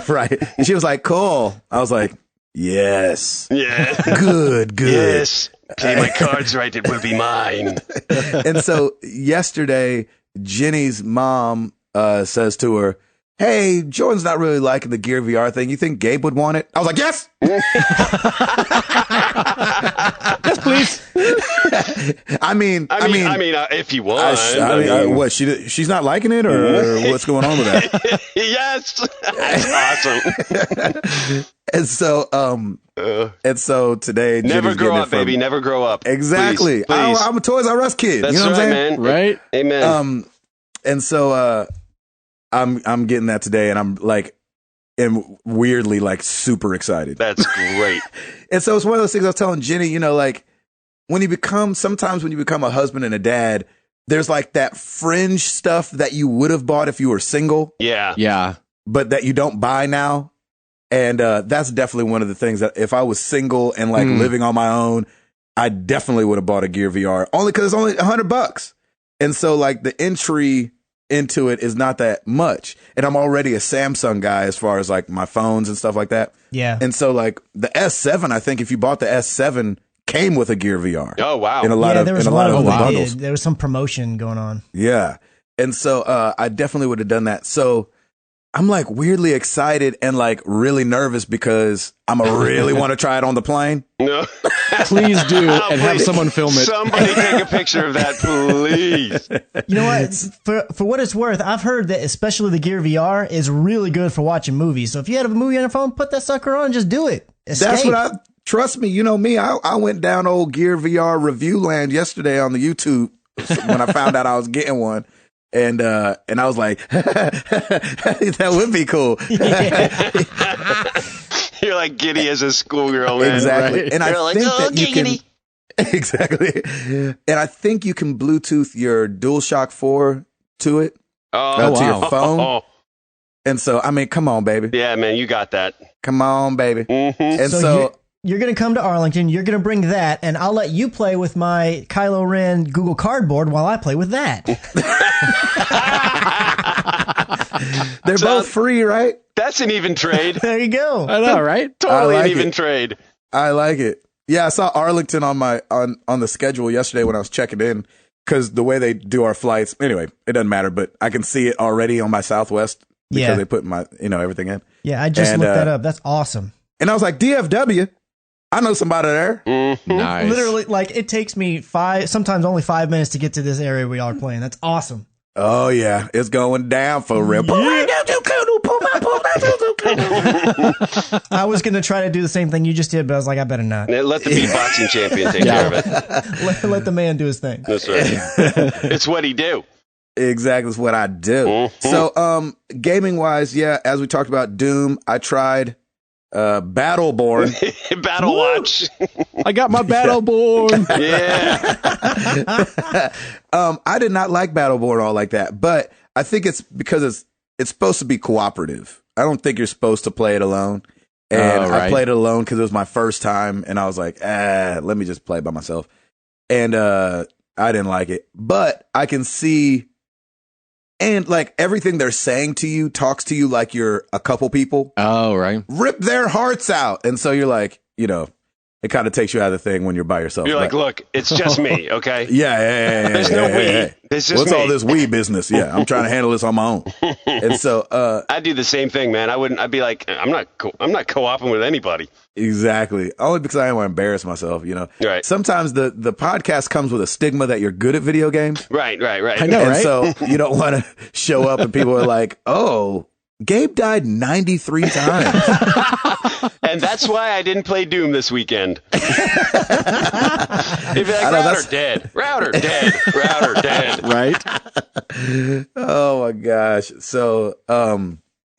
Right. And she was like, cool. I was like, yes. Yeah. Good. Yes. Pay my cards right, it will be mine. And so yesterday, Jenny's mom says to her, hey, Jordan's not really liking the Gear VR thing. You think Gabe would want it? I was like, yes. Yes, please. I mean, if you want. what? She's not liking it, or what's going on with that? Yes. That's awesome. And so today, Never Jenny's grow getting it up, from- baby. Never grow up. Exactly. Please. I'm a Toys R Us kid. That's you know what right, I'm saying? man. Right? Amen. And so I'm getting that today, and I'm like, am weirdly like super excited. That's great. And so it's one of those things I was telling Jenny, you know, like sometimes when you become a husband and a dad, there's like that fringe stuff that you would have bought if you were single. Yeah. Yeah. But that you don't buy now. And that's definitely one of the things that if I was single and like living on my own, I definitely would have bought a Gear VR only because it's only $100. And so like the entry into it is not that much. And I'm already a Samsung guy as far as like my phones and stuff like that. Yeah. And so like the S7, I think if you bought the S7 came with a Gear VR. Oh, wow. In a lot of bundles. There was some promotion going on. Yeah. And so I definitely would have done that. So I'm like weirdly excited and like really nervous because I'm really want to try it on the plane. No. Please do, and have someone film it. Somebody take a picture of that, please. You know what? For what it's worth, I've heard that especially the Gear VR is really good for watching movies. So if you had a movie on your phone, put that sucker on, just do it. Escape. Trust me, you know me, I went down old Gear VR review land yesterday on the YouTube when I found out I was getting one. And I was like, that would be cool. You're like giddy as a schoolgirl, man. Exactly. Right? And I You're think like, that you giddy. can exactly. And I think you can Bluetooth your DualShock 4 to it to your phone. Oh. And so, I mean, come on, baby. Yeah, man, you got that. Come on, baby. Mm-hmm. And so you're going to come to Arlington. You're going to bring that, and I'll let you play with my Kylo Ren Google Cardboard while I play with that. They're both free, right? That's an even trade. There you go. I know, right? Totally an even trade. I like it. Yeah, I saw Arlington on my on the schedule yesterday when I was checking in because the way they do our flights. Anyway, it doesn't matter, but I can see it already on my Southwest because they put my everything in. Yeah, I just looked that up. That's awesome. And I was like, DFW. I know somebody there. Mm-hmm. Nice. Literally, like it takes me sometimes only 5 minutes to get to this area we are playing. That's awesome. Oh yeah, it's going down for real. I was gonna try to do the same thing you just did, but I was like, I better not. Let the beatboxing champion take care of it. Let the man do his thing. That's right. It's what he do. Exactly, it's what I do. Mm-hmm. So, gaming wise, yeah, as we talked about Doom, I tried Battleborn. Battle Watch. I got my Battleborn. Yeah. I did not like Battleborn all like that, but I think it's because it's supposed to be cooperative. I don't think you're supposed to play it alone. And I played it alone because it was my first time, and I was like, let me just play it by myself. And I didn't like it, but I can see. And like everything they're saying to you talks to you like you're a couple people. Oh, right. Rip their hearts out. And so you're like, it kind of takes you out of the thing when you're by yourself. You're like, look, it's just me, okay? Yeah. There's no we. It's just What's me. all this we business? Yeah, I'm trying to handle this on my own. And so I'd do the same thing, man. I'd be like, I'm not co-oping with anybody. Exactly. Only because I don't want to embarrass myself, Right. Sometimes the podcast comes with a stigma that you're good at video games. Right. I know, right? So you don't want to show up and people are like, oh, Gabe died 93 times. And that's why I didn't play Doom this weekend. They'd be like, router dead. Router dead. Router dead. Right? Oh my gosh. So,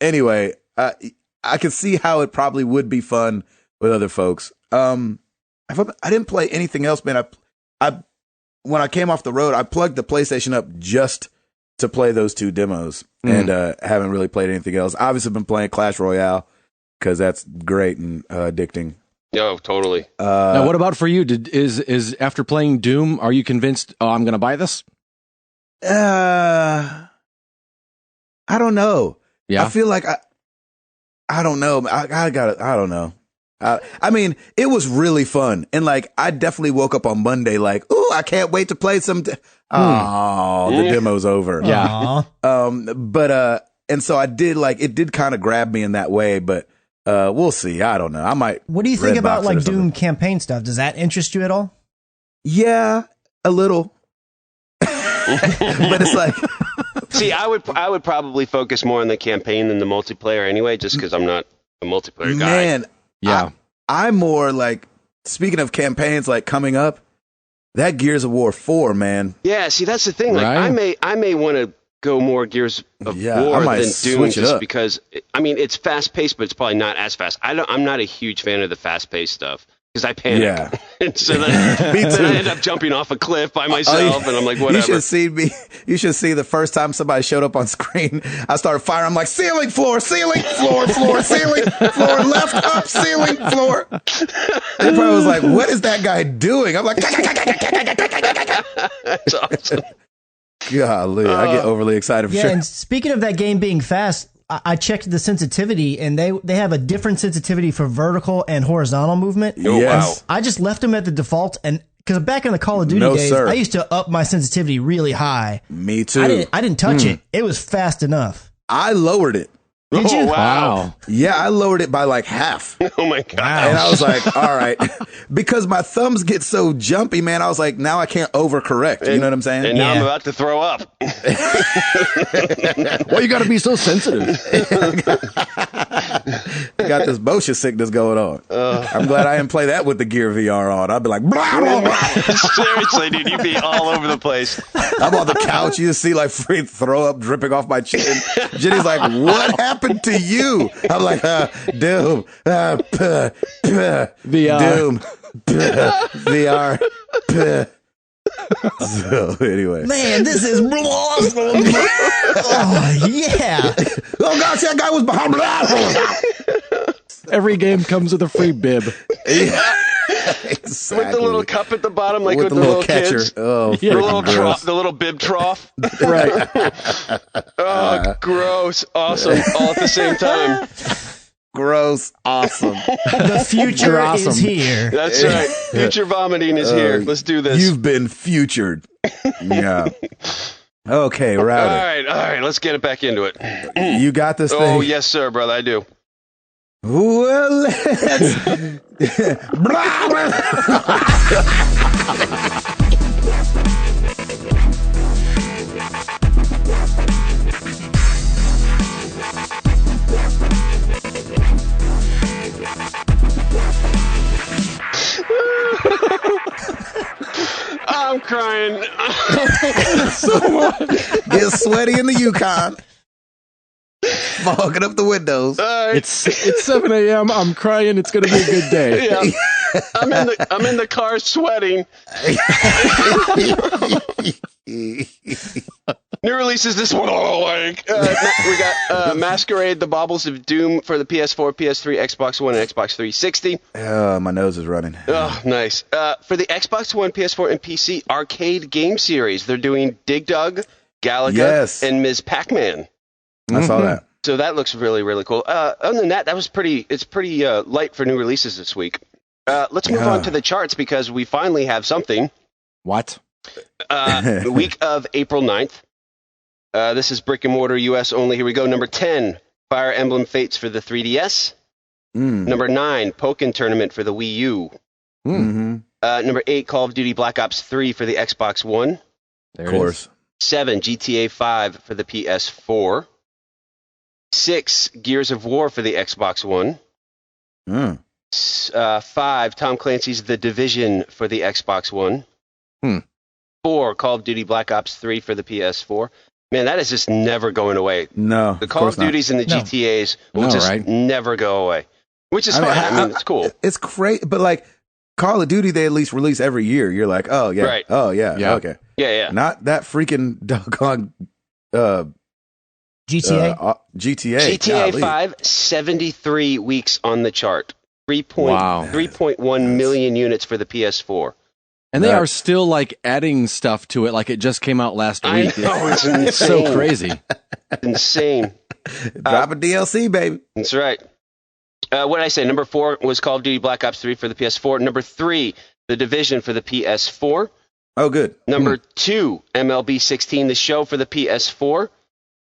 anyway, I can see how it probably would be fun with other folks. I didn't play anything else, man. When I came off the road, I plugged the PlayStation up just to play those two demos and haven't really played anything else. Obviously been playing Clash Royale because that's great and addicting. Oh, totally. Now, what about for you? Is after playing Doom, are you convinced, I'm going to buy this? I don't know. Yeah. I feel like I don't know. I don't know. I mean, it was really fun. And like, I definitely woke up on Monday like, ooh, I can't wait to play some. Oh, the demo's over. Yeah. And so I did it did kind of grab me in that way, but we'll see. I don't know. I might. What do you think about like Doom campaign stuff? Does that interest you at all? Yeah, a little. But it's like, see, I would probably focus more on the campaign than the multiplayer anyway, just because I'm not a multiplayer guy. Man, yeah. I'm more like, speaking of campaigns like coming up, that Gears of War 4, man. Yeah, see, that's the thing. Like, Right. I may want to go more Gears of War I might than Doom switch it just up. because, I mean, it's fast-paced, but it's probably not as fast. I'm not a huge fan of the fast-paced stuff because I panic. Yeah. And so then, Me too. then I end up jumping off a cliff by myself, and I'm like, whatever. You should see me. You should see the first time somebody showed up on screen. I started firing. I'm like, ceiling, floor, ceiling, floor, floor, ceiling, floor, left, up, ceiling, floor. They probably was like, what is that guy doing? I'm like, That's awesome. golly, I get overly excited for Yeah, sure. and speaking of that game being fast, I checked the sensitivity, and they have a different sensitivity for vertical and horizontal movement. Oh, Yes. wow. I just left them at the default, and because back in the Call of Duty No, days, sir. I used to up my sensitivity really high. Me too. I didn't touch it. It was fast enough. I lowered it. Did you? Oh, wow. Yeah, I lowered it by like half. Oh, my God. And I was like, all right. Because my thumbs get so jumpy, man. I was like, now I can't overcorrect. You know what I'm saying? And now I'm Yeah. about to throw up. Why you got to be so sensitive? Got this motion sickness going on. I'm glad I didn't play that with the Gear VR on. I'd be like, blah, blah, blah. Seriously, dude, you'd be all over the place. I'm on the couch. You see like free throw up dripping off my chin. Jenny's like, what happened to you? I'm like, Doom. VR. Doom. VR. So anyway. Man, this is awesome. Oh, yeah. Oh gosh, that guy was behind. Every game comes with a free bib. Exactly. With the little cup at the bottom, like with with the little catcher. catcher. Oh, Yeah. The freaking little gross. trough, the little bib trough. Right. Oh, gross. Awesome. All at the same time. Gross. Awesome. The future Awesome. is here. That's right. Future vomiting is here. Let's do this. You've been futured. Yeah. Okay, All Rowdy. right. Let's get it back into it. You got this thing. Oh, yes, sir, brother. I do. Well, let's. Blah, I'm crying. Get sweaty in the Yukon. Fogging up the windows. It's 7 a.m. I'm crying. It's going to be a good day. Yeah. I'm in the car sweating. New releases this one. We got Masquerade: The Baubles of Doom for the PS4, PS3, Xbox One, and Xbox 360. Oh, my nose is running. Oh, nice. For the Xbox One, PS4, and PC arcade game series, they're doing Dig Dug, Galaga, Yes. and Ms. Pac-Man. I saw that. So that looks really, really cool. Other than that, it's pretty light for new releases this week. Let's move on to the charts because we finally have something. What? The week of April 9th. This is brick and mortar US only. Here we go. Number 10, Fire Emblem Fates for the 3DS. Number 9, Pokken Tournament for the Wii U. Mm-hmm. Number 8, Call of Duty Black Ops 3 for the Xbox One. There Of course. 7, GTA 5 for the PS4. 6, Gears of War for the Xbox One. Mm. 5, Tom Clancy's The Division for the Xbox One. 4, Call of Duty Black Ops 3 for the PS4. Man, that is just never going away. No. The Call of Duties and the No. GTAs will No, just right? never go away. Which is fine. I mean, it's cool. It's crazy, but like Call of Duty, they at least release every year. You're like, oh yeah, Right. oh yeah, Yeah. okay. Yeah. Not that freaking doggone GTA. GTA. GTA Golly. 5, 73 weeks on the chart. Wow. 3.1 million units for the PS4. And they That- are still like adding stuff to it like it just came out last I week. know, it's insane. It's so crazy. Insane. Drop a DLC, baby. That's right. What did I say? Number 4 was Call of Duty Black Ops 3 for the PS4. Number 3, The Division for the PS4. Oh, good. Number 2, MLB 16, The Show for the PS4.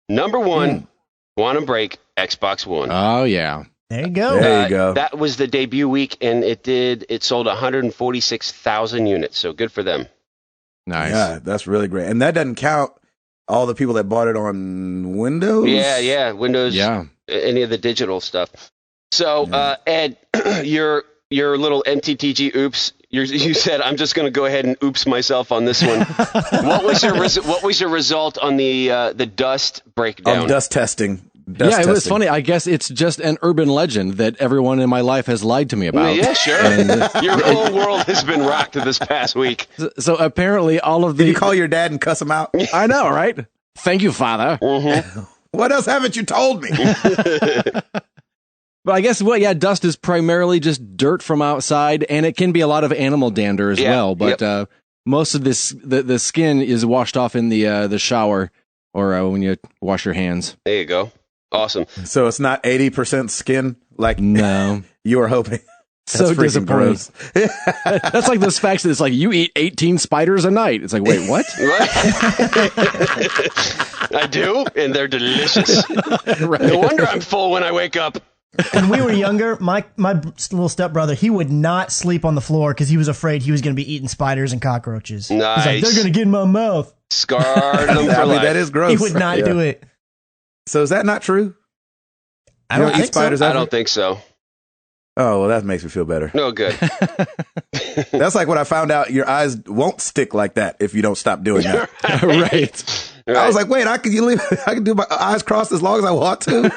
Number 1, Quantum Break, Xbox One. Oh, yeah. There you go. There you go. That was the debut week, and it sold 146,000 units. So good for them. Nice. Yeah, that's really great. And that doesn't count all the people that bought it on Windows. Yeah, Windows. Yeah. Any of the digital stuff. So Ed, your little MTTG oops You said I'm just going to go ahead and oops myself on this one. What was your result on the dust breakdown? Dust testing. It was funny. I guess it's just an urban legend that everyone in my life has lied to me about. Yeah, sure. Your whole world has been rocked this past week. So apparently all of the... Did you call your dad and cuss him out? I know, right? Thank you, Father. Mm-hmm. What else haven't you told me? But I guess, dust is primarily just dirt from outside, and it can be a lot of animal dander as well. But most of this, the skin is washed off in the shower or when you wash your hands. There you go. Awesome. So it's not 80% skin like no you were hoping. So disappointing. That's like those facts that it's like you eat 18 spiders a night. It's like, wait, what? I do, and they're delicious. Right. No wonder I'm full when I wake up. When we were younger, my little stepbrother, he would not sleep on the floor because he was afraid he was going to be eating spiders and cockroaches. Nice. He's like, they're going to get in my mouth. Scarred them for life. That is gross. He would not do it. So is that not true? I don't think spiders so. I don't think so. Oh, well, that makes me feel better. No good. That's like when I found out your eyes won't stick like that if you don't stop doing that. Right. I was like, wait, I can do my eyes crossed as long as I want to?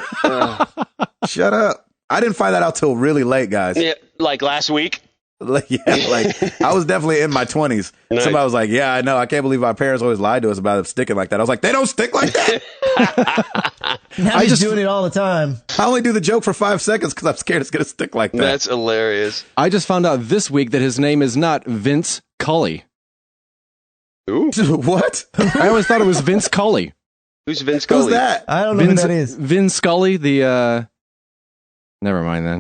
Shut up. I didn't find that out till really late, guys. Yeah, like last week. I was definitely in my 20s. Nice. Somebody was like, yeah, I know. I can't believe our parents always lied to us about them sticking like that. I was like, they don't stick like that. Now he's doing it all the time. I only do the joke for 5 seconds because I'm scared it's going to stick like that. That's hilarious. I just found out this week that his name is not Vince Cully. Ooh. What? I always thought it was Vince Cully. Who's Vince Cully? Who's that? I don't know who that is. Vin Scully, the never mind then.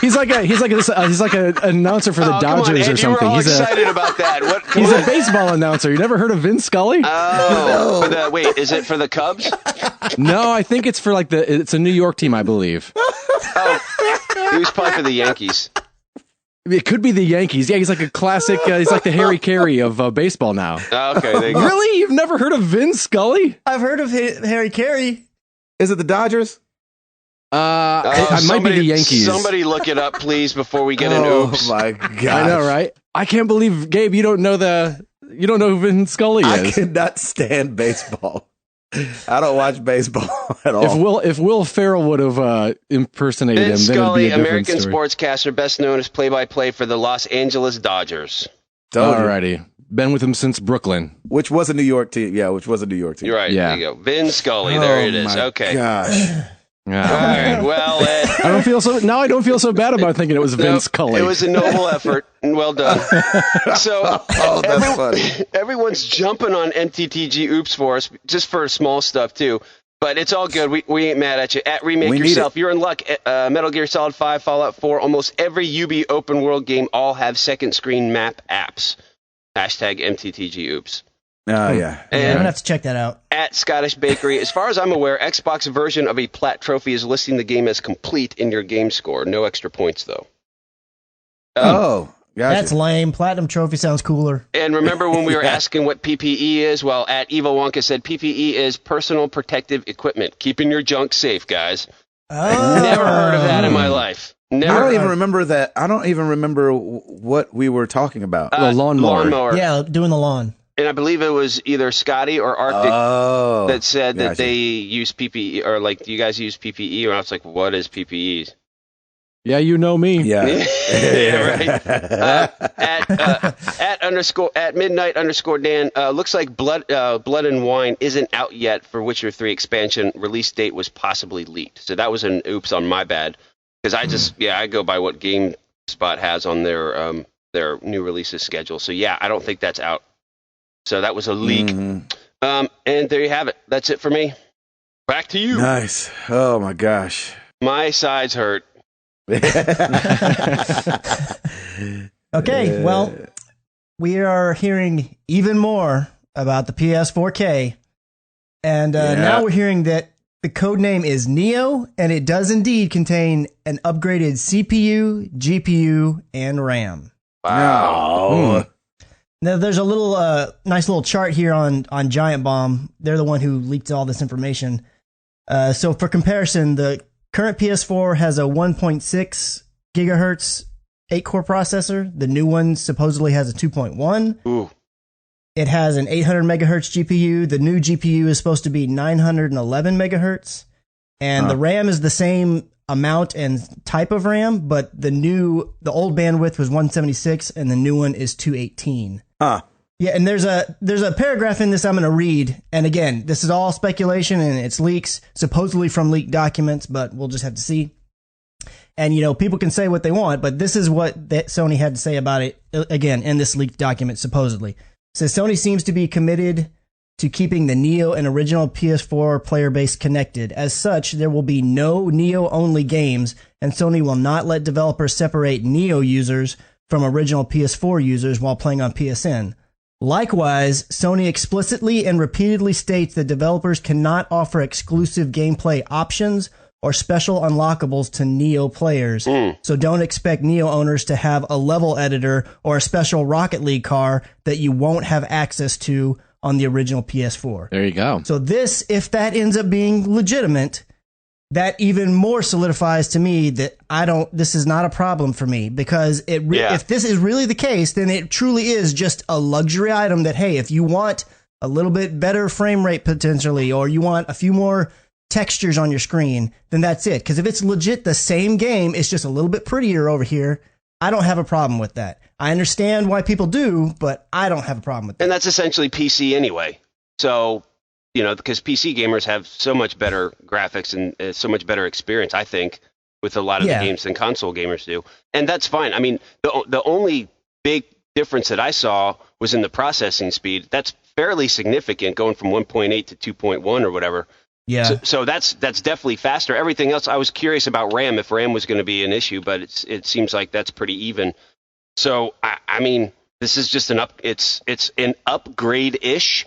he's like an announcer for the Dodgers or something. You were all excited about that. He's a baseball announcer. You never heard of Vin Scully? Oh, no. Wait, is it for the Cubs? No, I think it's for it's a New York team, I believe. Oh, he was probably for the Yankees. It could be the Yankees. Yeah, he's like a classic. He's like the Harry Carey of baseball now. Okay, there you go. Really? You've never heard of Vin Scully? I've heard of Harry Carey. Is it the Dodgers? It might be the Yankees. Somebody look it up, please, before we get an oops. Oh my god! I know, right? I can't believe, Gabe, you don't know who Vin Scully is. I cannot stand baseball. I don't watch baseball at all. If Will Ferrell would have impersonated Vin him, Scully, then it'd be a American story. Sportscaster, best known as play-by-play for the Los Angeles Dodgers. Alrighty, been with him since Brooklyn, which was a New York team. Yeah, which was a New York team. You're right. Yeah. There you go. Vin Scully. There it is. Okay. Gosh. All right. Well, Ed. I don't feel so bad about thinking it was Vince Cully. It was a noble effort and well done. So that's funny. Everyone's jumping on NTTG oops for us, just for small stuff too. But it's all good. We ain't mad at you. At Remake Yourself, you're in luck. Metal Gear Solid 5, Fallout 4, almost every UB open world game all have second screen map apps. Hashtag MTTG oops. Oh, yeah. I'm going to have to check that out. At Scottish Bakery, as far as I'm aware, Xbox version of a Plat Trophy is listing the game as complete in your game score. No extra points, though. Gotcha. That's lame. Platinum Trophy sounds cooler. And remember when we were asking what PPE is? Well, at Evil Wonka said PPE is personal protective equipment. Keeping your junk safe, guys. Oh. Never heard of that in my life. Never. I don't even remember that. I don't even remember what we were talking about. The lawnmower. Yeah, doing the lawn. And I believe it was either Scotty or Arctic that said that they use PPE, or like, do you guys use PPE? Or I was like, what is PPE? Yeah, you know me. Yeah. Yeah, right. At midnight_Dan, looks like Blood and Wine isn't out yet for Witcher 3 expansion. Release date was possibly leaked. So that was an oops on my bad. Because I go by what GameSpot has on their new releases schedule. So yeah, I don't think that's out. So that was a leak. Mm-hmm. And there you have it. That's it for me. Back to you. Nice. Oh my gosh. My sides hurt. Okay, well, we are hearing even more about the PS4K. And now we're hearing that the code name is Neo, and it does indeed contain an upgraded CPU, GPU, and RAM. Wow. Now, there's a little nice little chart here on Giant Bomb. They're the one who leaked all this information. So for comparison, the current PS4 has a 1.6 gigahertz 8-core processor. The new one supposedly has a 2.1. Ooh. It has an 800 megahertz GPU. The new GPU is supposed to be 911 megahertz. And the RAM is the same amount and type of RAM, but the old bandwidth was 176 and the new one is 218. Yeah, and there's a paragraph in this I'm going to read. And again, this is all speculation and it's leaks, supposedly from leaked documents, but we'll just have to see. And, people can say what they want, but this is what Sony had to say about it, again, in this leaked document, supposedly. It says Sony seems to be committed to keeping the Neo and original PS4 player base connected. As such, there will be no Neo-only games, and Sony will not let developers separate Neo users from original PS4 users while playing on PSN. Likewise, Sony explicitly and repeatedly states that developers cannot offer exclusive gameplay options or special unlockables to Neo players. So don't expect Neo owners to have a level editor or a special Rocket League car that you won't have access to on the original PS4. There you go. So this, if that ends up being legitimate, that even more solidifies to me that this is not a problem for me, because if this is really the case, then it truly is just a luxury item that, hey, if you want a little bit better frame rate potentially, or you want a few more textures on your screen, then that's it. Because if it's legit the same game, it's just a little bit prettier over here, I don't have a problem with that. I understand why people do, but I don't have a problem with that. And that's essentially PC anyway. So, because PC gamers have so much better graphics and so much better experience, I think, with a lot of the games than console gamers do. And that's fine. I mean, the only big difference that I saw was in the processing speed. That's fairly significant, going from 1.8 to 2.1 or whatever. Yeah. So that's definitely faster. Everything else, I was curious about RAM, if RAM was going to be an issue, but it seems like that's pretty even. So I mean, this is just it's an upgrade-ish.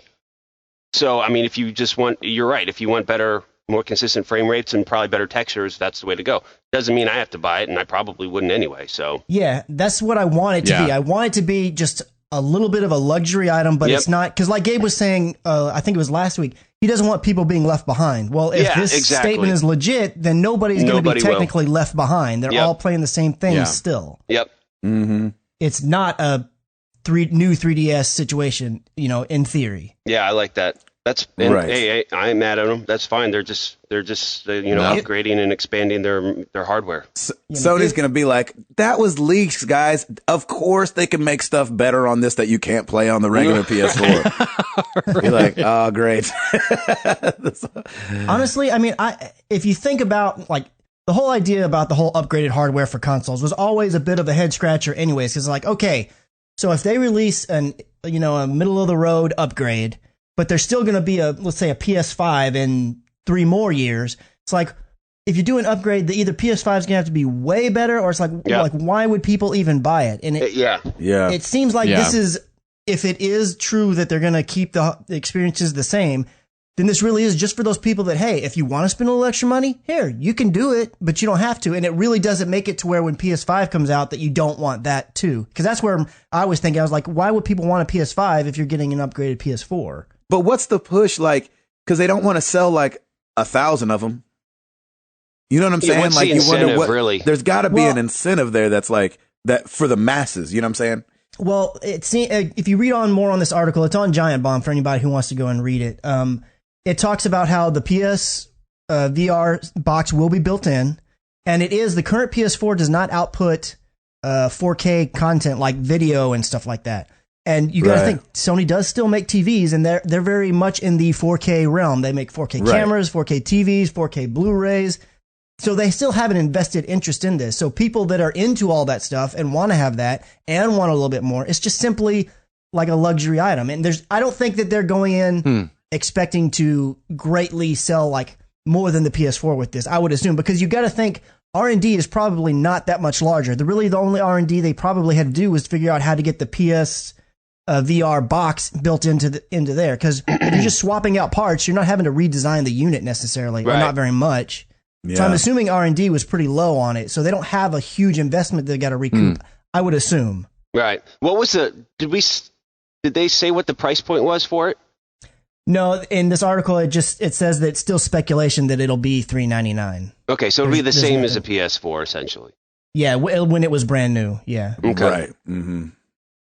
So I mean, if you just want, you're right. If you want better, more consistent frame rates and probably better textures, that's the way to go. Doesn't mean I have to buy it, and I probably wouldn't anyway. So yeah, that's what I want it to be. I want it to be just a little bit of a luxury item, but it's not, because like Gabe was saying, I think it was last week, he doesn't want people being left behind. Well, if this statement is legit, then nobody's going to be technically left behind. They're all playing the same thing still. Yep. Mm-hmm. It's not a new 3DS situation, in theory. Yeah, I like that. That's right. Hey, I ain't mad at them. That's fine. They're just upgrading and expanding their hardware. Sony's going to be like, that was leaks, guys. Of course they can make stuff better on this that you can't play on the regular PS4. You're like, oh, great. Honestly, I mean, if you think about like the whole idea about the whole upgraded hardware for consoles was always a bit of a head scratcher anyways, because like, okay, so if they release a middle of the road upgrade, but there's still going to be let's say a PS5 in 3 more years. It's like, if you do an upgrade, either PS5 is going to have to be way better, or it's like, why would people even buy it? And it seems like this is, if it is true that they're going to keep the experiences the same, then this really is just for those people that, hey, if you want to spend a little extra money, here, you can do it, but you don't have to. And it really doesn't make it to where when PS5 comes out that you don't want that too. Because that's where I was thinking, I was like, why would people want a PS5 if you're getting an upgraded PS4? But what's the push like? Because they don't want to sell like 1,000 of them. You know what I'm saying? What's like, the incentive, really? There's got to be an incentive there that's like that for the masses. You know what I'm saying? Well, if you read on more on this article, it's on Giant Bomb for anybody who wants to go and read it. It talks about how the PS VR box will be built in, and the current PS4 does not output 4K content like video and stuff like that. And you got to think, Sony does still make TVs, and they're very much in the 4K realm. They make 4K cameras, 4K TVs, 4K Blu-rays. So they still have an invested interest in this. So people that are into all that stuff and want to have that and want a little bit more, it's just simply like a luxury item. And I don't think that they're going in expecting to greatly sell like more than the PS4 with this, I would assume, because you got to think R&D is probably not that much larger. The only R&D they probably had to do was figure out how to get the PS VR box built into there, because if you're just swapping out parts, you're not having to redesign the unit necessarily, or not very much. Yeah. So I'm assuming R&D was pretty low on it, so they don't have a huge investment they got to recoup. I would assume. Right. What was did they say what the price point was for it? No, in this article it says that it's still speculation that it'll be $399. Okay, so it'll be the same as a PS4 essentially. Yeah, when it was brand new. Yeah. Okay. Right. Mm-hmm.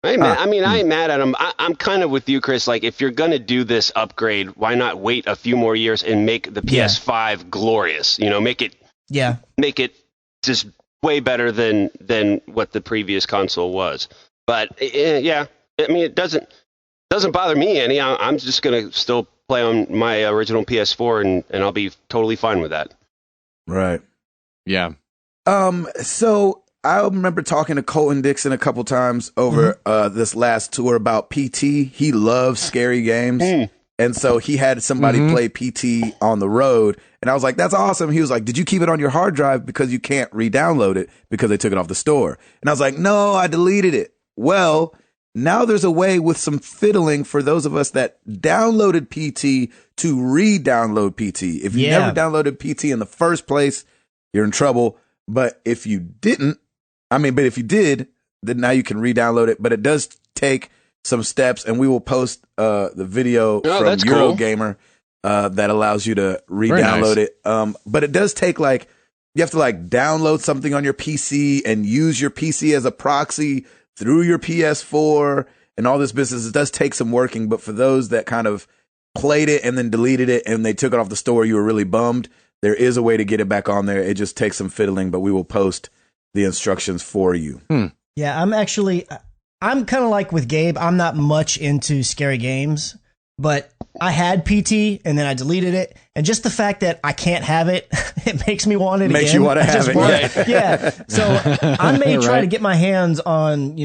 Hey, man, I mean, I ain't mad at them. I'm kind of with you, Chris. Like, if you're going to do this upgrade, why not wait a few more years and make the PS5 glorious? You know, make it just way better than what the previous console was. But, yeah, I mean, it doesn't bother me any. I'm just going to still play on my original PS4, and I'll be totally fine with that. Right. Yeah. So I remember talking to Colton Dixon a couple times over this last tour about PT. He loves scary games. And so he had somebody play PT on the road. And I was like, that's awesome. He was like, did you keep it on your hard drive because you can't re-download it because they took it off the store? And I was like, no, I deleted it. Well, now there's a way with some fiddling for those of us that downloaded PT to re-download PT. If you never downloaded PT in the first place, you're in trouble. But if you didn't, but if you did, then now you can re-download it. But it does take some steps, and we will post the video from Eurogamer that allows you to re-download it. But it does take you have to download something on your PC and use your PC as a proxy through your PS4 and all this business. It does take some working, but for those that kind of played it and then deleted it and they took it off the store, you were really bummed. There is a way to get it back on there. It just takes some fiddling, but we will post the instructions for you. Yeah, I'm kind of like with Gabe. I'm not much into scary games, but I had PT and then I deleted it. And just the fact that I can't have it, it makes me want it again. Makes you want to have it. Yeah. So I may try to get my hands on,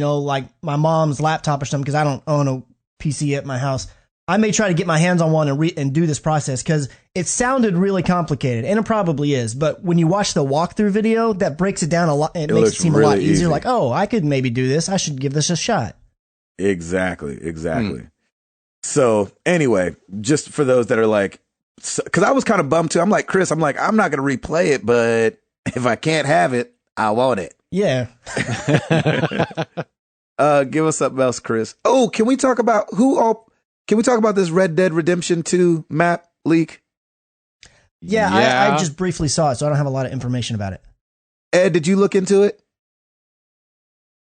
my mom's laptop or something, because I don't own a PC at my house. I may try to get my hands on one and do this process, because it sounded really complicated, and it probably is. But when you watch the walkthrough video, that breaks it down a lot. It makes it seem really a lot easier. Easy. Like, oh, I could maybe do this. I should give this a shot. Exactly. So anyway, just for those that are because I was kind of bummed too. I'm like, Chris, I'm not going to replay it, but if I can't have it, I want it. Yeah. Give us something else, Chris. Oh, can we talk about this Red Dead Redemption 2 map leak? Yeah. I just briefly saw it, so I don't have a lot of information about it. Ed, did you look into it?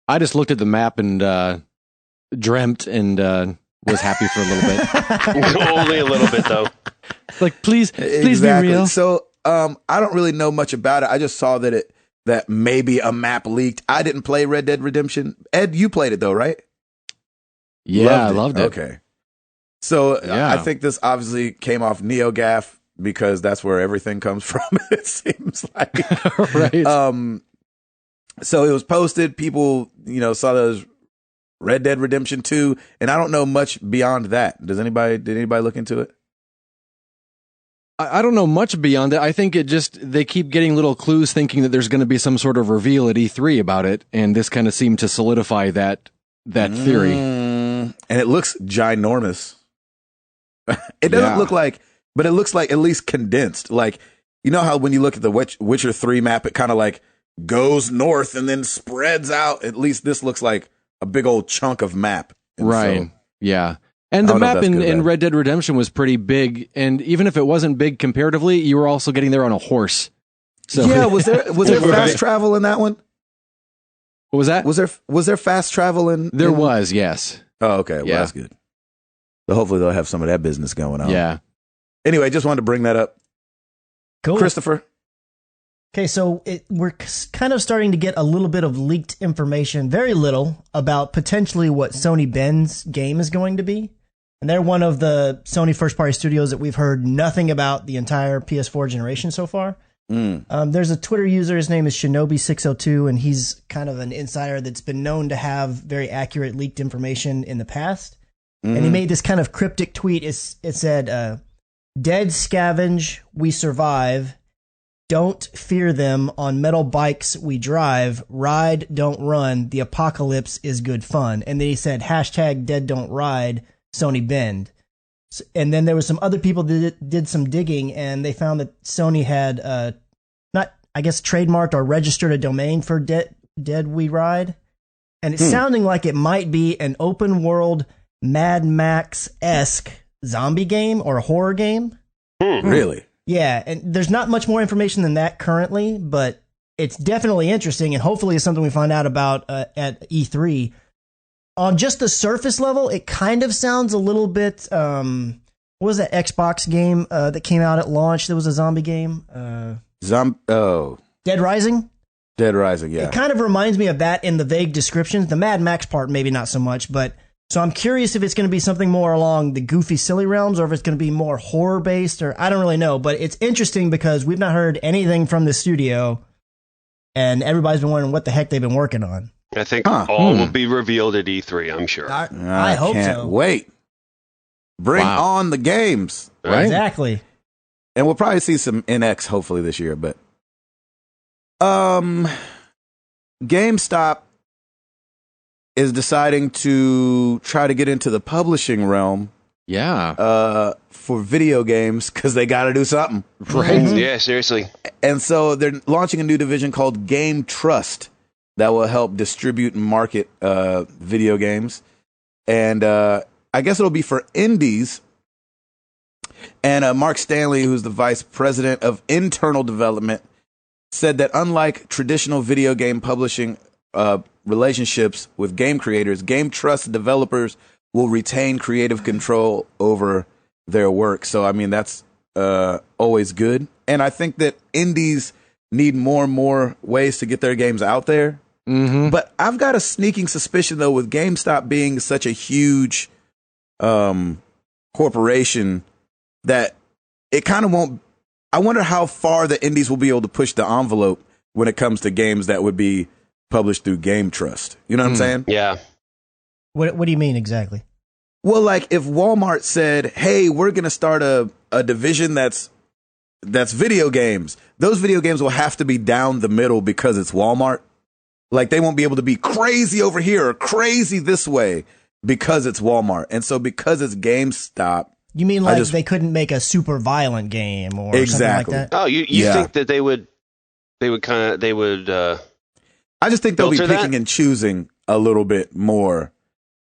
I just looked at the map and dreamt and was happy for a little bit. Only a little bit, though. Please be real. So I don't really know much about it. I just saw that maybe a map leaked. I didn't play Red Dead Redemption. Ed, you played it though, right? Yeah, I loved it. Okay. So I think this obviously came off NeoGAF because that's where everything comes from. It seems like. Right. So it was posted. People, saw those Red Dead Redemption 2, and I don't know much beyond that. Did anybody look into it? I don't know much beyond it. I think they keep getting little clues thinking that there's going to be some sort of reveal at E3 about it. And this kind of seemed to solidify that theory. And it looks ginormous. It doesn't look like, but it looks like at least condensed. Like, you know how when you look at the Witcher 3 map, it kind of goes north and then spreads out. At least this looks like a big old chunk of map. And right. Yeah. And the map in Red Dead Redemption was pretty big. And even if it wasn't big comparatively, you were also getting there on a horse. So yeah. Was there fast travel in that one? What was that? Was there fast travel in? There was, yes. Oh, okay. Well, that's good. So hopefully they'll have some of that business going on. Yeah. Anyway, just wanted to bring that up. Cool. Christopher. Okay, so we're kind of starting to get a little bit of leaked information, very little, about potentially what Sony Bend's game is going to be. And they're one of the Sony first-party studios that we've heard nothing about the entire PS4 generation so far. There's a Twitter user, his name is Shinobi602, and he's kind of an insider that's been known to have very accurate leaked information in the past. And he made this kind of cryptic tweet. It said, "Dead scavenge, we survive. Don't fear them. On metal bikes we drive. Ride, don't run. The apocalypse is good fun." And then he said, #dead don't ride, Sony Bend. And then there were some other people that did some digging, and they found that Sony had not, I guess, trademarked or registered a domain for Dead We Ride. And it's sounding like it might be an open world Mad Max-esque zombie game or a horror game. Really? Yeah, and there's not much more information than that currently, but it's definitely interesting, and hopefully it's something we find out about at E3. On just the surface level, it kind of sounds a little bit. What was that Xbox game that came out at launch? There was a zombie game. Dead Rising. Dead Rising, yeah. It kind of reminds me of that in the vague descriptions. The Mad Max part, maybe not so much, but so I'm curious if it's going to be something more along the goofy, silly realms, or if it's going to be more horror based, or I don't really know. But it's interesting because we've not heard anything from the studio, and everybody's been wondering what the heck they've been working on. I think all will be revealed at E3, I'm sure. I hope can't so. Wait. Bring on the games. Right? Exactly. And we'll probably see some NX hopefully this year, but GameStop is deciding to try to get into the publishing realm. Yeah. For video games because they got to do something. Right? Yeah, seriously. And so they're launching a new division called Game Trust that will help distribute and market video games. And I guess it'll be for indies. And Mark Stanley, who's the vice president of internal development, said that unlike traditional video game publishing relationships with game creators, Game Trust developers will retain creative control over their work. So, I mean, that's always good. And I think that indies need more and more ways to get their games out there. Mm-hmm. But I've got a sneaking suspicion, though, with GameStop being such a huge corporation that it kind of won't. I wonder how far the indies will be able to push the envelope when it comes to games that would be published through Game Trust. You know what I'm saying? Yeah. What do you mean exactly? Well, like if Walmart said, "Hey, we're going to start a division that's video games," those video games will have to be down the middle because it's Walmart. Like they won't be able to be crazy over here or crazy this way because it's Walmart. And so because it's GameStop. You mean like they couldn't make a super violent game or something like that? Oh, you think that they would I just think they'll be picking and choosing a little bit more.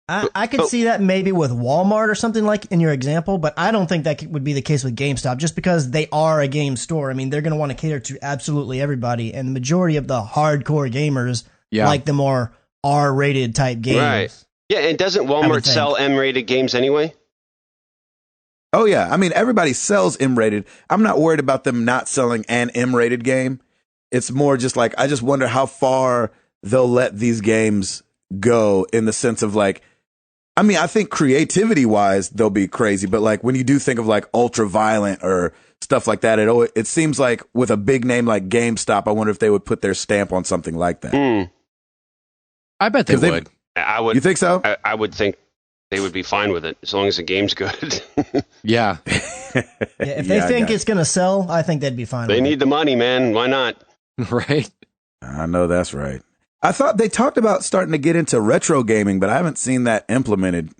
I could see that maybe with Walmart or something like in your example, but I don't think that would be the case with GameStop just because they are a game store. I mean, they're going to want to cater to absolutely everybody, and the majority of the hardcore gamers like the more R-rated type games. Right. Yeah, and doesn't Walmart sell M-rated games anyway? Oh, yeah. I mean, everybody sells M-rated. I'm not worried about them not selling an M-rated game. It's more just like, I just wonder how far they'll let these games go in the sense of like, I mean, I think creativity-wise, they'll be crazy. But like when you do think of like ultra-violent or stuff like that, it seems like with a big name like GameStop, I wonder if they would put their stamp on something like that. I bet they would. I would. You think so? I would think they would be fine with it as long as the game's good. Yeah. If they think it's going to sell, I think they'd be fine with it. They need the money, man. Why not? Right. I know that's right. I thought they talked about starting to get into retro gaming, but I haven't seen that implemented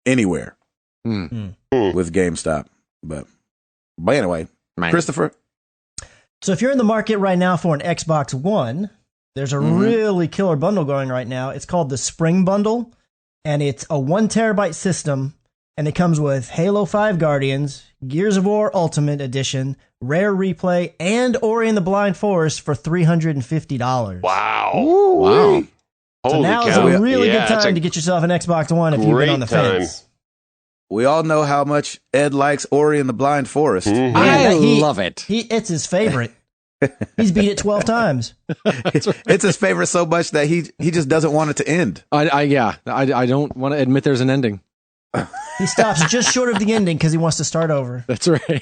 anywhere with GameStop. But anyway, Christopher. So if you're in the market right now for an Xbox One, there's a really killer bundle going right now. It's called the Spring Bundle, and it's a 1 terabyte system, and it comes with Halo 5 Guardians, Gears of War Ultimate Edition, Rare Replay, and Ori and the Blind Forest for $350. Wow. Wow. So now is a really good time to get yourself an Xbox One if you've been on the fence. We all know how much Ed likes Ori and the Blind Forest. I love it. It's his favorite. He's beat it 12 times. It's his favorite so much that he just doesn't want it to end. I don't want to admit there's an ending. He stops just short of the ending because he wants to start over. That's right.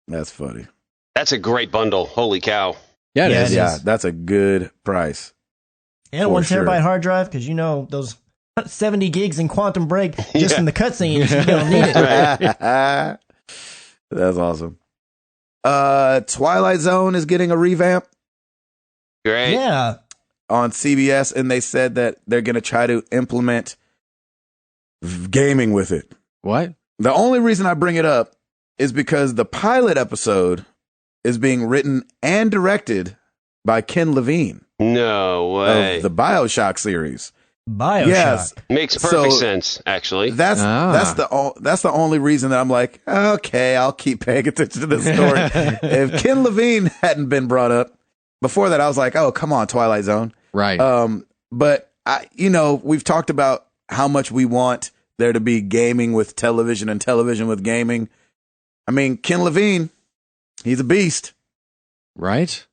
That's funny. That's a great bundle. Holy cow. Yeah, it is. Yeah, that's a good price. And a 1 terabyte hard drive because you know those 70 gigs in Quantum Break just in the cutscenes. You don't need it. That's awesome. Twilight Zone is getting a revamp. Great. Yeah. On CBS, and they said that they're going to try to implement gaming with it. What? The only reason I bring it up is because the pilot episode is being written and directed by Ken Levine. No way. Of the BioShock series. BioShock. Yes. Makes perfect sense, actually. That's the only reason that I'm like, okay, I'll keep paying attention to this story. If Ken Levine hadn't been brought up before that, I was like, oh, come on, Twilight Zone. Right. But we've talked about how much we want there to be gaming with television and television with gaming. I mean, Ken Levine, he's a beast. Right.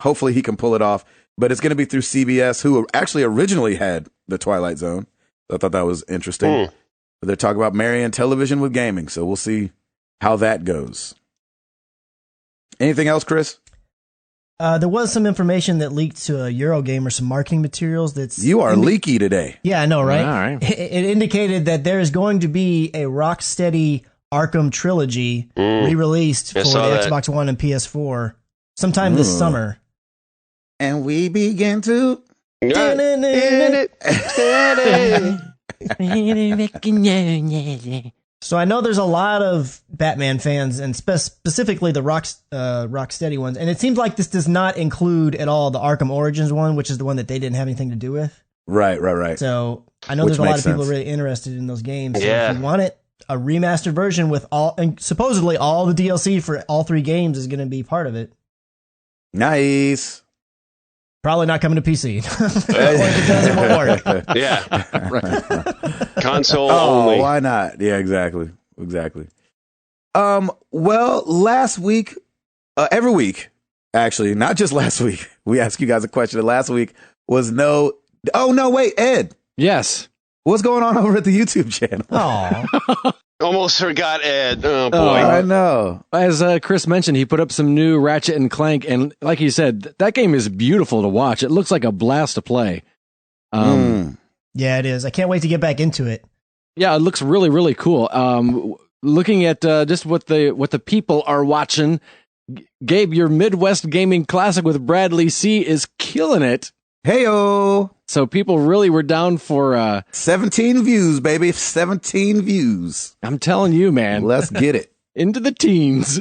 Hopefully he can pull it off. But it's going to be through CBS, who actually originally had the Twilight Zone. I thought that was interesting. But they're talking about marrying television with gaming, so we'll see how that goes. Anything else, Chris? There was some information that leaked to Eurogamer, some marketing materials. You are leaky today. Yeah, I know, right? All right. It indicated that there is going to be a Rocksteady Arkham trilogy re-released for the Xbox One and PS4 sometime this summer. And we begin to... So I know there's a lot of Batman fans, and specifically the Rocksteady ones, and it seems like this does not include at all the Arkham Origins one, which is the one that they didn't have anything to do with. Right. So I know there's a lot of people really interested in those games. So if you want it, a remastered version with all, and supposedly all the DLC for all 3 games is going to be part of it. Nice. Probably not coming to PC. Or if it does, it won't work. Yeah. Right. Console only. only. Why not? Yeah, exactly. Well, last week, every week, actually, not just last week, we asked you guys a question. And last week was wait, Ed. Yes. What's going on over at the YouTube channel? Oh. Almost forgot Ed. Oh, boy. I know. As Chris mentioned, he put up some new Ratchet and Clank, and like he said, that game is beautiful to watch. It looks like a blast to play. Yeah, it is. I can't wait to get back into it. Yeah, it looks really, really cool. Looking at just what the people are watching, Gabe, your Midwest Gaming Classic with Bradley C is killing it. Heyo. So people really were down for 17 views, baby. 17 views. I'm telling you, man. Let's get it. Into the teens.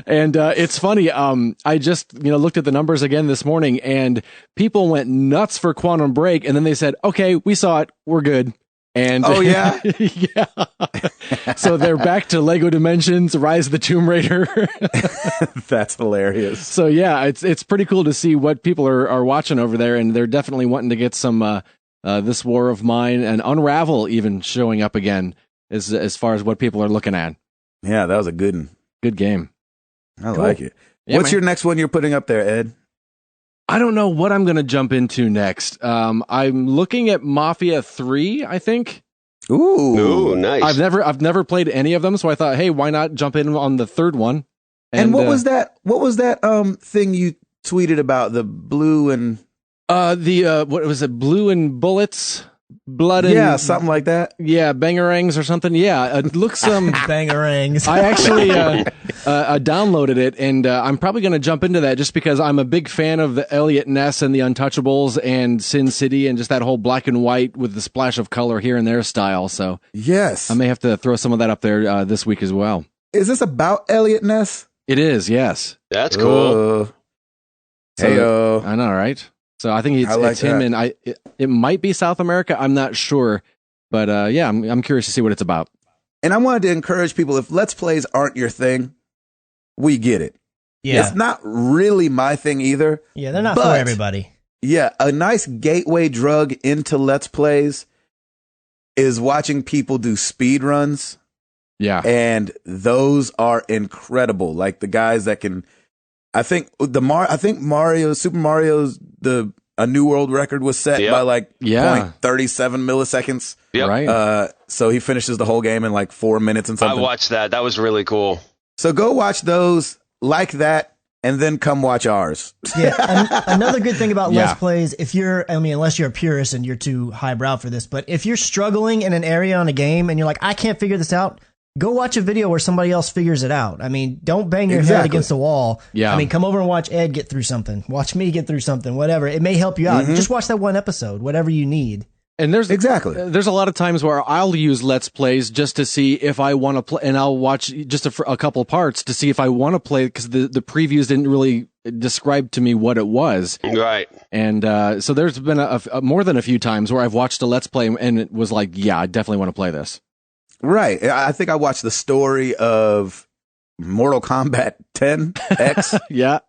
And it's funny. I just looked at the numbers again this morning, and people went nuts for Quantum Break, and then they said, "Okay, we saw it. We're good." And oh yeah, yeah. So they're back to Lego Dimensions, Rise of the Tomb Raider. That's hilarious. So yeah, it's pretty cool to see what people are watching over there, and they're definitely wanting to get some This War of Mine and Unravel even showing up again as far as what people are looking at. Yeah, that was a good one. Good game. I like it. Yeah, what's your next one you're putting up there, Ed? I don't know what I'm going to jump into next. I'm looking at Mafia 3, I think. Ooh, nice. I've never played any of them, so I thought, hey, why not jump in on the third one? And what was that? What was that thing you tweeted about, the blue and what was it? Blue and bullets, blood and something like that. Yeah, bangerangs or something. Yeah, it looks bangerangs. I actually downloaded it, and I'm probably going to jump into that just because I'm a big fan of the Elliot Ness and the Untouchables and Sin City and just that whole black and white with the splash of color here and there style. So yes, I may have to throw some of that up there this week as well. Is this about Elliot Ness? It is. Yes, that's cool. Heyo. I know, right? So I think it's him, and it might be South America. I'm not sure, but yeah, I'm curious to see what it's about. And I wanted to encourage people, if Let's Plays aren't your thing, we get it. Yeah. It's not really my thing either. Yeah, they're not for everybody. Yeah, a nice gateway drug into Let's Plays is watching people do speed runs. Yeah. And those are incredible. Like the guys that can, Super Mario's a New World record was set by like 0.37 milliseconds. Yep. Right. So he finishes the whole game in like 4 minutes and something. I watched that. That was really cool. So go watch those like that, and then come watch ours. Yeah. Another good thing about Let's Plays, unless you're a purist and you're too highbrow for this, but if you're struggling in an area on a game and you're like, I can't figure this out, go watch a video where somebody else figures it out. I mean, don't bang your head against the wall. Yeah. I mean, come over and watch Ed get through something. Watch me get through something, whatever. It may help you out. Just watch that one episode, whatever you need. And there's Exactly. there's a lot of times where I'll use Let's Plays just to see if I want to play, and I'll watch just a couple parts to see if I want to play, because the previews didn't really describe to me what it was. Right. And so there's been a more than a few times where I've watched a Let's Play and it was like, yeah, I definitely want to play this. Right. I think I watched the story of Mortal Kombat 10X. Yeah.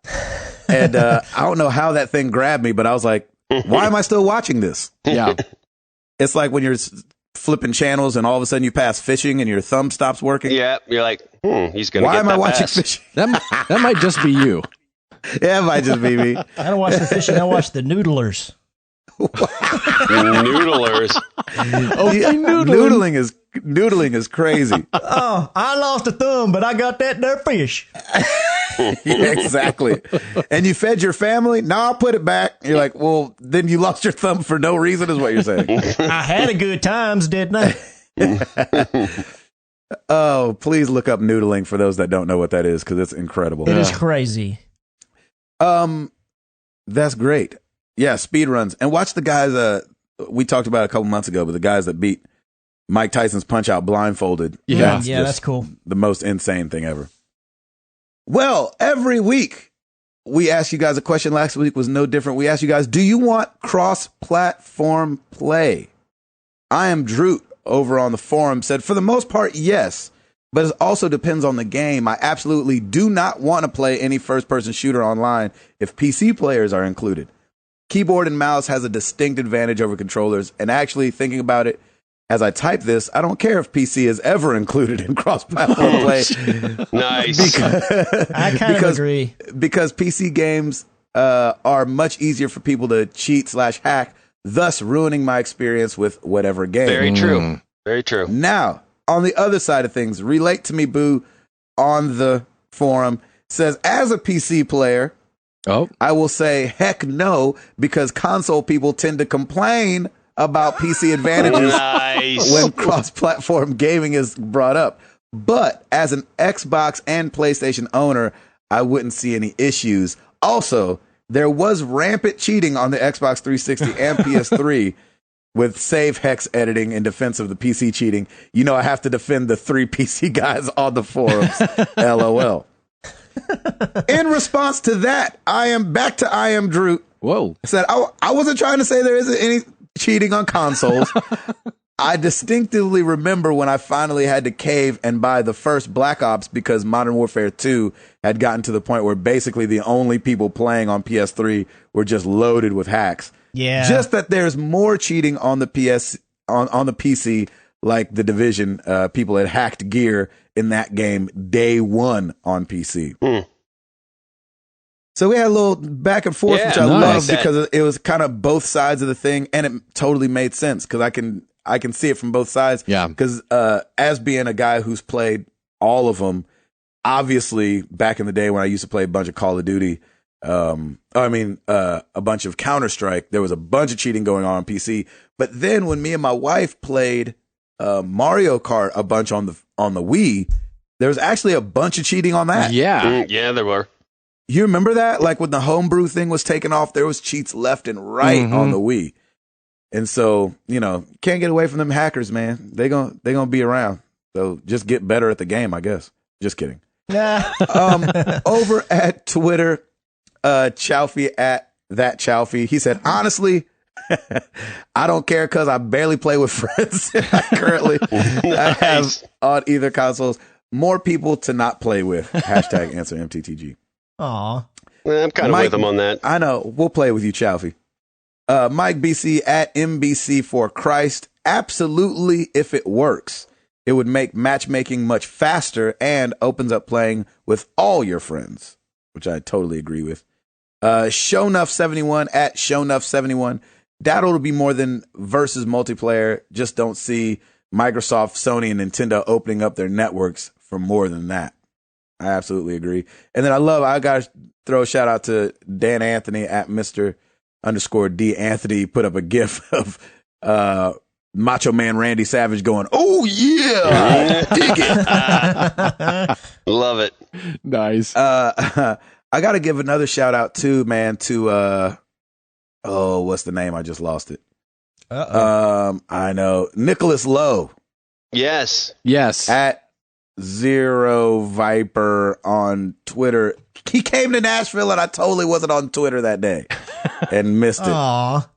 And I don't know how that thing grabbed me, but I was like, why am I still watching this? Yeah. It's like when you're flipping channels and all of a sudden you pass fishing and your thumb stops working. Yeah. You're like, he's going to Why get am that I watching pass. fishing? That might just be you. Yeah, it might just be me. I don't watch the fishing. I watch the noodlers. Noodlers. Yeah, noodling is crazy. Oh, I lost a thumb, but I got that there fish. Yeah, exactly. And you fed your family? No, I'll put it back. You're like, well, then you lost your thumb for no reason, is what you're saying. I had a good times, didn't I? Oh, please look up noodling for those that don't know what that is, because it's incredible. It is crazy. That's great. Yeah, speed runs. And watch the guys, we talked about it a couple months ago, but the guys that beat Mike Tyson's Punch Out blindfolded. Yeah, just that's cool. The most insane thing ever. Well, every week we ask you guys a question. Last week was no different. We asked you guys, do you want cross-platform play? I am Droot over on the forum said, for the most part, yes, but it also depends on the game. I absolutely do not want to play any first-person shooter online if PC players are included. Keyboard and mouse has a distinct advantage over controllers, and actually thinking about it, as I type this, I don't care if PC is ever included in cross-platform play. Nice. I kind of agree. Because PC games are much easier for people to cheat/hack, thus ruining my experience with whatever game. Very true. Very true. Now, on the other side of things, Relate to Me Boo on the forum says, as a PC player, I will say heck no, because console people tend to complain about PC advantages when cross-platform gaming is brought up. But as an Xbox and PlayStation owner, I wouldn't see any issues. Also, there was rampant cheating on the Xbox 360 and PS3 with save hex editing in defense of the PC cheating. You know, I have to defend the 3 PC guys on the forums. LOL. In response to that, I am back to I am Droot. Whoa. Said, I wasn't trying to say there isn't any cheating on consoles. I distinctively remember when I finally had to cave and buy the first Black Ops because Modern Warfare 2 had gotten to the point where basically the only people playing on PS3 were just loaded with hacks. Yeah. Just that there's more cheating on the on the PC, like The Division. People had hacked gear in that game day one on PC. So we had a little back and forth, which I loved because it was kind of both sides of the thing, and it totally made sense because I can see it from both sides. Yeah. Because as being a guy who's played all of them, obviously back in the day when I used to play a bunch of Call of Duty, a bunch of Counter-Strike, there was a bunch of cheating going on PC. But then when me and my wife played Mario Kart a bunch on the Wii, there was actually a bunch of cheating on that. Yeah. Yeah, there were. You remember that? Like when the homebrew thing was taken off, there was cheats left and right on the Wii. And so, you know, can't get away from them hackers, man. They gonna be around. So just get better at the game, I guess. Just kidding. Over at Twitter, Chowfie at that Chowfie, he said, honestly, I don't care because I barely play with friends. I have on either consoles more people to not play with. Hashtag answer MTTG. Aw. I'm kind of with him on that. I know. We'll play with you, Chowfie. Mike BC at MBC for Christ. Absolutely, if it works, it would make matchmaking much faster and opens up playing with all your friends, which I totally agree with. Shownuff71 at Shownuff71. That'll be more than versus multiplayer. Just don't see Microsoft, Sony, and Nintendo opening up their networks for more than that. I absolutely agree. And then I got to throw a shout out to Dan Anthony at Mr_D Anthony. Put up a GIF of Macho Man Randy Savage going, oh yeah, dig it. Love it. Nice. I got to give another shout out too, man, to, what's the name? I just lost it. I know. Nicholas Lowe. Yes. At Zero Viper on Twitter. He came to Nashville and I totally wasn't on Twitter that day and missed it. Aw.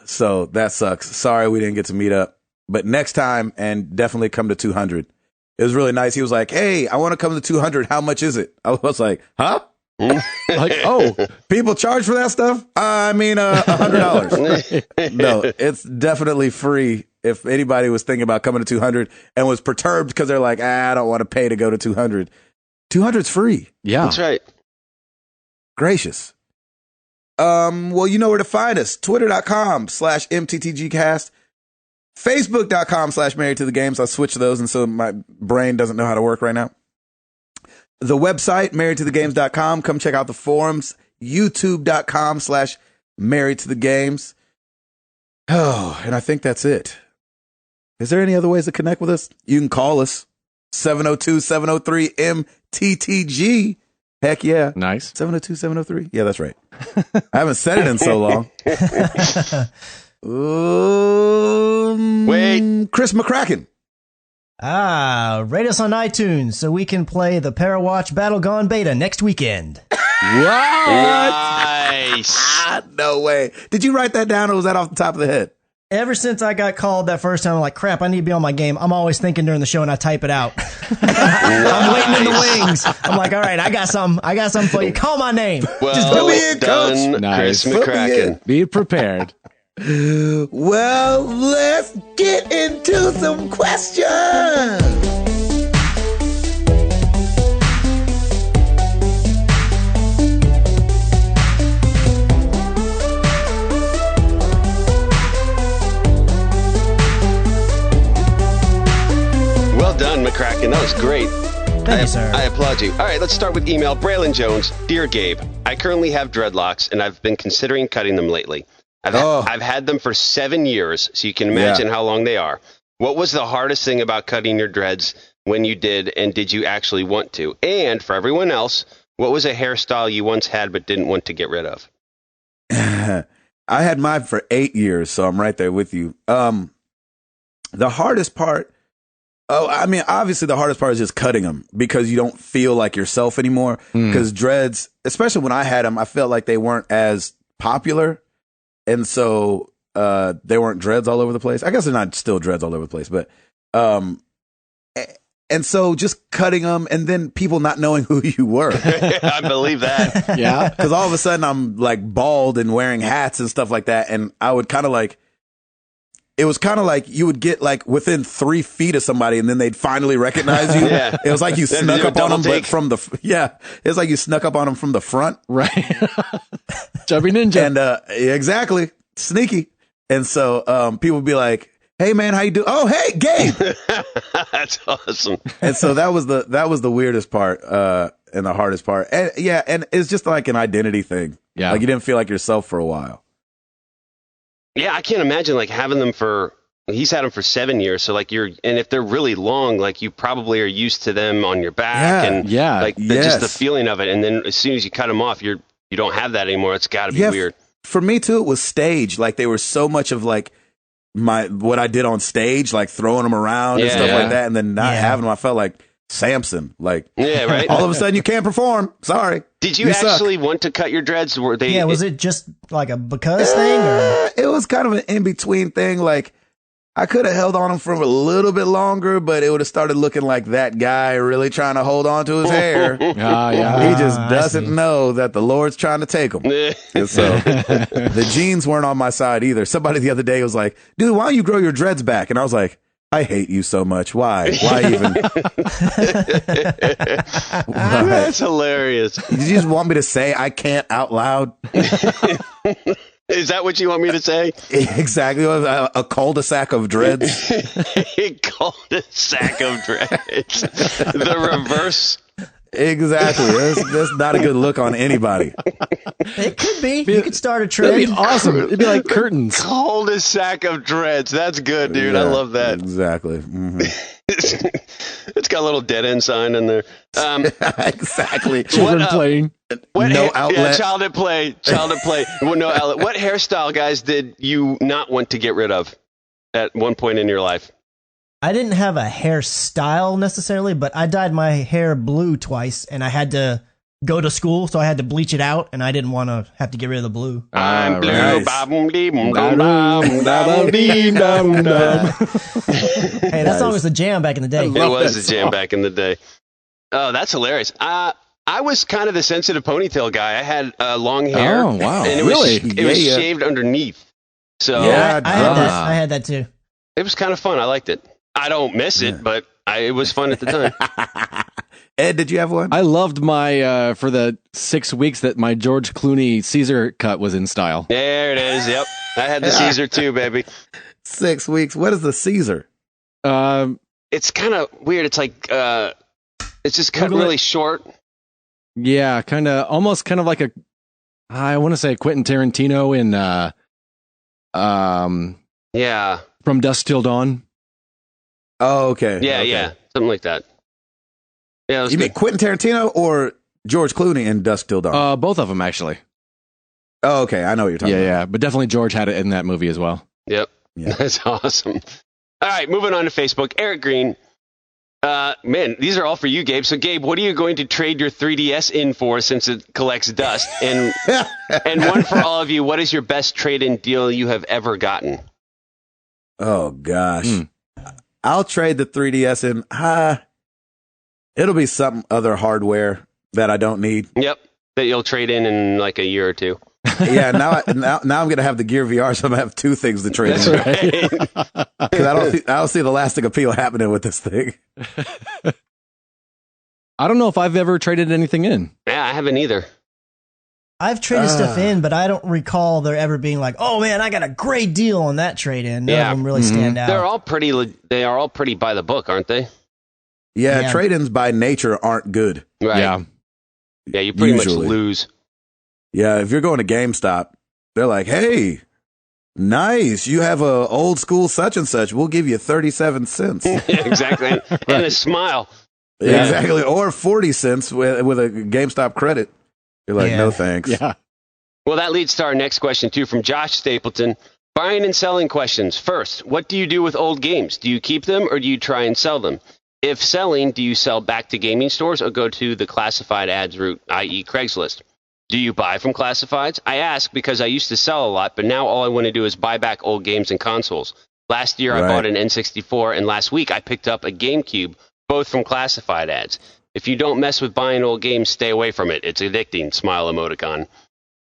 So that sucks. Sorry we didn't get to meet up. But next time, and definitely come to 200. It was really nice. He was like, hey, I want to come to 200. How much is it? I was like, huh? Like, oh, people charge for that stuff? I mean, $100. No, it's definitely free. If anybody was thinking about coming to 200 and was perturbed because they're like, I don't want to pay to go to 200. 200's free. yeah. That's right. Gracious. Well, you know where to find us. Twitter.com/MTTGcast. Facebook.com/Married to the Games. I switched those, and so my brain doesn't know how to work right now. The website, marriedtothegames.com. Come check out the forums. YouTube.com/Married to the Games. Oh, and I think that's it. Is there any other ways to connect with us? You can call us 702-703-MTTG. Heck yeah. Nice. 702-703. Yeah, that's right. I haven't said it in so long. Wait. Chris McCracken. Rate us on iTunes so we can play the Parawatch Battle Gone beta next weekend. Nice. No way. Did you write that down or was that off the top of the head? Ever since I got called that first time, I'm like, crap, I need to be on my game. I'm always thinking during the show and I type it out. I'm waiting in the wings. I'm like, all right, I got something for you. Call my name. Well Just put me in, done, coach. Nice. Chris McCracken. Be prepared. Well, let's get into some questions. Well done, McCracken. That was great. Thank you, sir. I applaud you. All right, let's start with email. Braylon Jones. Dear Gabe, I currently have dreadlocks, and I've been considering cutting them lately. I've had them for 7 years, so you can imagine how long they are. What was the hardest thing about cutting your dreads when you did, and did you actually want to? And for everyone else, what was a hairstyle you once had but didn't want to get rid of? I had mine for 8 years, so I'm right there with you. The hardest part, obviously the hardest part is just cutting them because you don't feel like yourself anymore. Because dreads, especially when I had them, I felt like they weren't as popular. And so they weren't dreads all over the place. I guess they're not still dreads all over the place, but and so just cutting them and then people not knowing who you were. I believe that. Yeah. Because all of a sudden I'm like bald and wearing hats and stuff like that. And I would kind of like, it was kind of like you would get like within 3 feet of somebody and then they'd finally recognize you. Yeah. It was like you snuck up on them, take. but from the, it's like you snuck up on them from the front. Right. Chubby Ninja. And exactly, sneaky. And so people would be like, "Hey man, how you do? Oh, hey, Gabe." That's awesome. And so that was the weirdest part and the hardest part. And and it's just like an identity thing. Yeah. Like you didn't feel like yourself for a while. Yeah, I can't imagine like having them for. He's had them for 7 years, so like and if they're really long, like you probably are used to them on your back, and like just the feeling of it. And then as soon as you cut them off, you don't have that anymore. It's got to be weird. For me too, it was stage. Like they were so much of like what I did on stage, like throwing them around and stuff like that, and then not having them. I felt like Samson. Like right. All of a sudden, you can't perform. Sorry. Did you actually want to cut your dreads? Were they? Yeah, was it just like a because thing, or it was kind of an in between thing. Like I could have held on them for a little bit longer, but it would have started looking like that guy really trying to hold on to his hair. He just doesn't know that the Lord's trying to take him. And so the jeans weren't on my side either. Somebody the other day was like, "Dude, why don't you grow your dreads back?" And I was like, "I hate you so much. Why? Why even?" That's hilarious. Did you just want me to say I can't out loud? Is that what you want me to say? Exactly. A cul-de-sac of dreads. A cul-de-sac of dreads. The reverse. Exactly. That's not a good look on anybody. It could be. You could start a That'd trend. be awesome. It'd be like curtains. Coldest sack of dreads. That's good, dude. I Yeah, love that. Exactly. Mhm. It's got a little dead end sign in there. Exactly. Children playing. No outlet. Yeah, child at play. Well, no outlet. What hairstyle, guys, did you not want to get rid of at one point in your life? I didn't have a hairstyle necessarily, but I dyed my hair blue twice, and I had to go to school, so I had to bleach it out, and I didn't want to have to get rid of the blue. I'm blue. nice. Hey, that song was the jam back in the day. It was a jam back in the day. Oh, that's hilarious. I was kind of the sensitive ponytail guy. I had long hair. Oh, wow. And it Really? was shaved underneath. So Yeah, I had that too. it was kind of fun. I liked it. I don't miss it, but it was fun at the time. Ed, did you have one? I loved my, for the 6 weeks that my George Clooney Caesar cut was in style. There it is. Yep. I had the Caesar too, baby. 6 weeks. What is the Caesar? It's kind of weird. It's like, it's just cut really short. Yeah, almost kind of like I want to say Quentin Tarantino in, Yeah. From Dusk Till Dawn. Oh, okay. Yeah, Okay. yeah. Something like that. Yeah, it was You mean good. Quentin Tarantino or George Clooney in Dusk Till Dawn? Both of them, actually. Oh, okay. I know what you're talking about. Yeah. But definitely George had it in that movie as well. Yep. Yeah. That's awesome. All right, moving on to Facebook. Eric Green. Man, these are all for you, Gabe. So, Gabe, what are you going to trade your 3DS in for since it collects dust? And one for all of you, what is your best trade-in deal you have ever gotten? Oh, gosh. I'll trade the 3DS in. It'll be some other hardware that I don't need. Yep, that you'll trade in like a year or two. Yeah, now I'm going to have the Gear VR, so I'm going to have two things to trade in. Right. Because I don't see the lasting appeal happening with this thing. I don't know if I've ever traded anything in. Yeah, I haven't either. I've traded stuff in, but I don't recall there ever being like, "Oh man, I got a great deal on that trade in." None of them really stand out. They are all pretty by the book, aren't they? Yeah, trade-ins by nature aren't good. Right. Yeah. Yeah, you pretty Usually. much lose. Yeah, if you're going to GameStop, they're like, "Hey, nice, you have a old school such and such. We'll give you 37 cents." Yeah, exactly. And a smile. Yeah. Exactly, or 40 cents with a GameStop credit. You're like, "No thanks." Yeah. Well, that leads to our next question, too, from Josh Stapleton. Buying and selling questions. First, what do you do with old games? Do you keep them or do you try and sell them? If selling, do you sell back to gaming stores or go to the classified ads route, i.e. Craigslist? Do you buy from classifieds? I ask because I used to sell a lot, but now all I want to do is buy back old games and consoles. Last year, I bought an N64, and last week I picked up a GameCube, both from classified ads. If you don't mess with buying old games, stay away from it. It's addicting. Smile emoticon.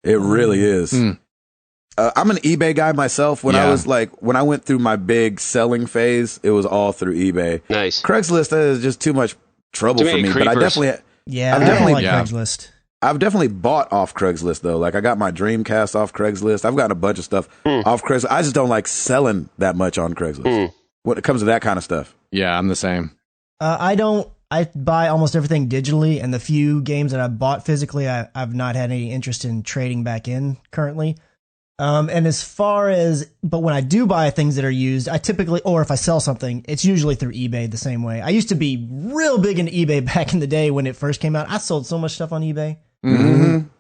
It really is. I'm an eBay guy myself. When I went through my big selling phase, it was all through eBay. Nice. Craigslist is just too much trouble for me. But I definitely, I don't like Craigslist. I've definitely bought off Craigslist though. Like I got my Dreamcast off Craigslist. I've gotten a bunch of stuff off Craigslist. I just don't like selling that much on Craigslist when it comes to that kind of stuff. Yeah, I'm the same. I buy almost everything digitally, and the few games that I bought physically, I've not had any interest in trading back in currently. And as far as, but when I do buy things that are used, I typically, or if I sell something, it's usually through eBay the same way. I used to be real big into eBay back in the day when it first came out. I sold so much stuff on eBay. And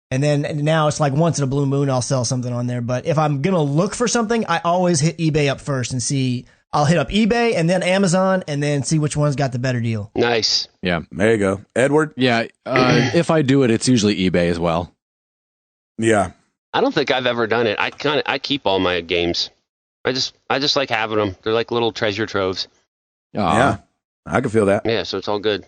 then now it's like once in a blue moon, I'll sell something on there. But if I'm going to look for something, I always hit eBay up first and see. I'll hit up eBay and then Amazon and then see which one's got the better deal. Nice. Yeah. There you go. Edward? Yeah. If I do it, it's usually eBay as well. Yeah. I don't think I've ever done it. I keep all my games. I just like having them. They're like little treasure troves. Yeah. I can feel that. Yeah, so it's all good.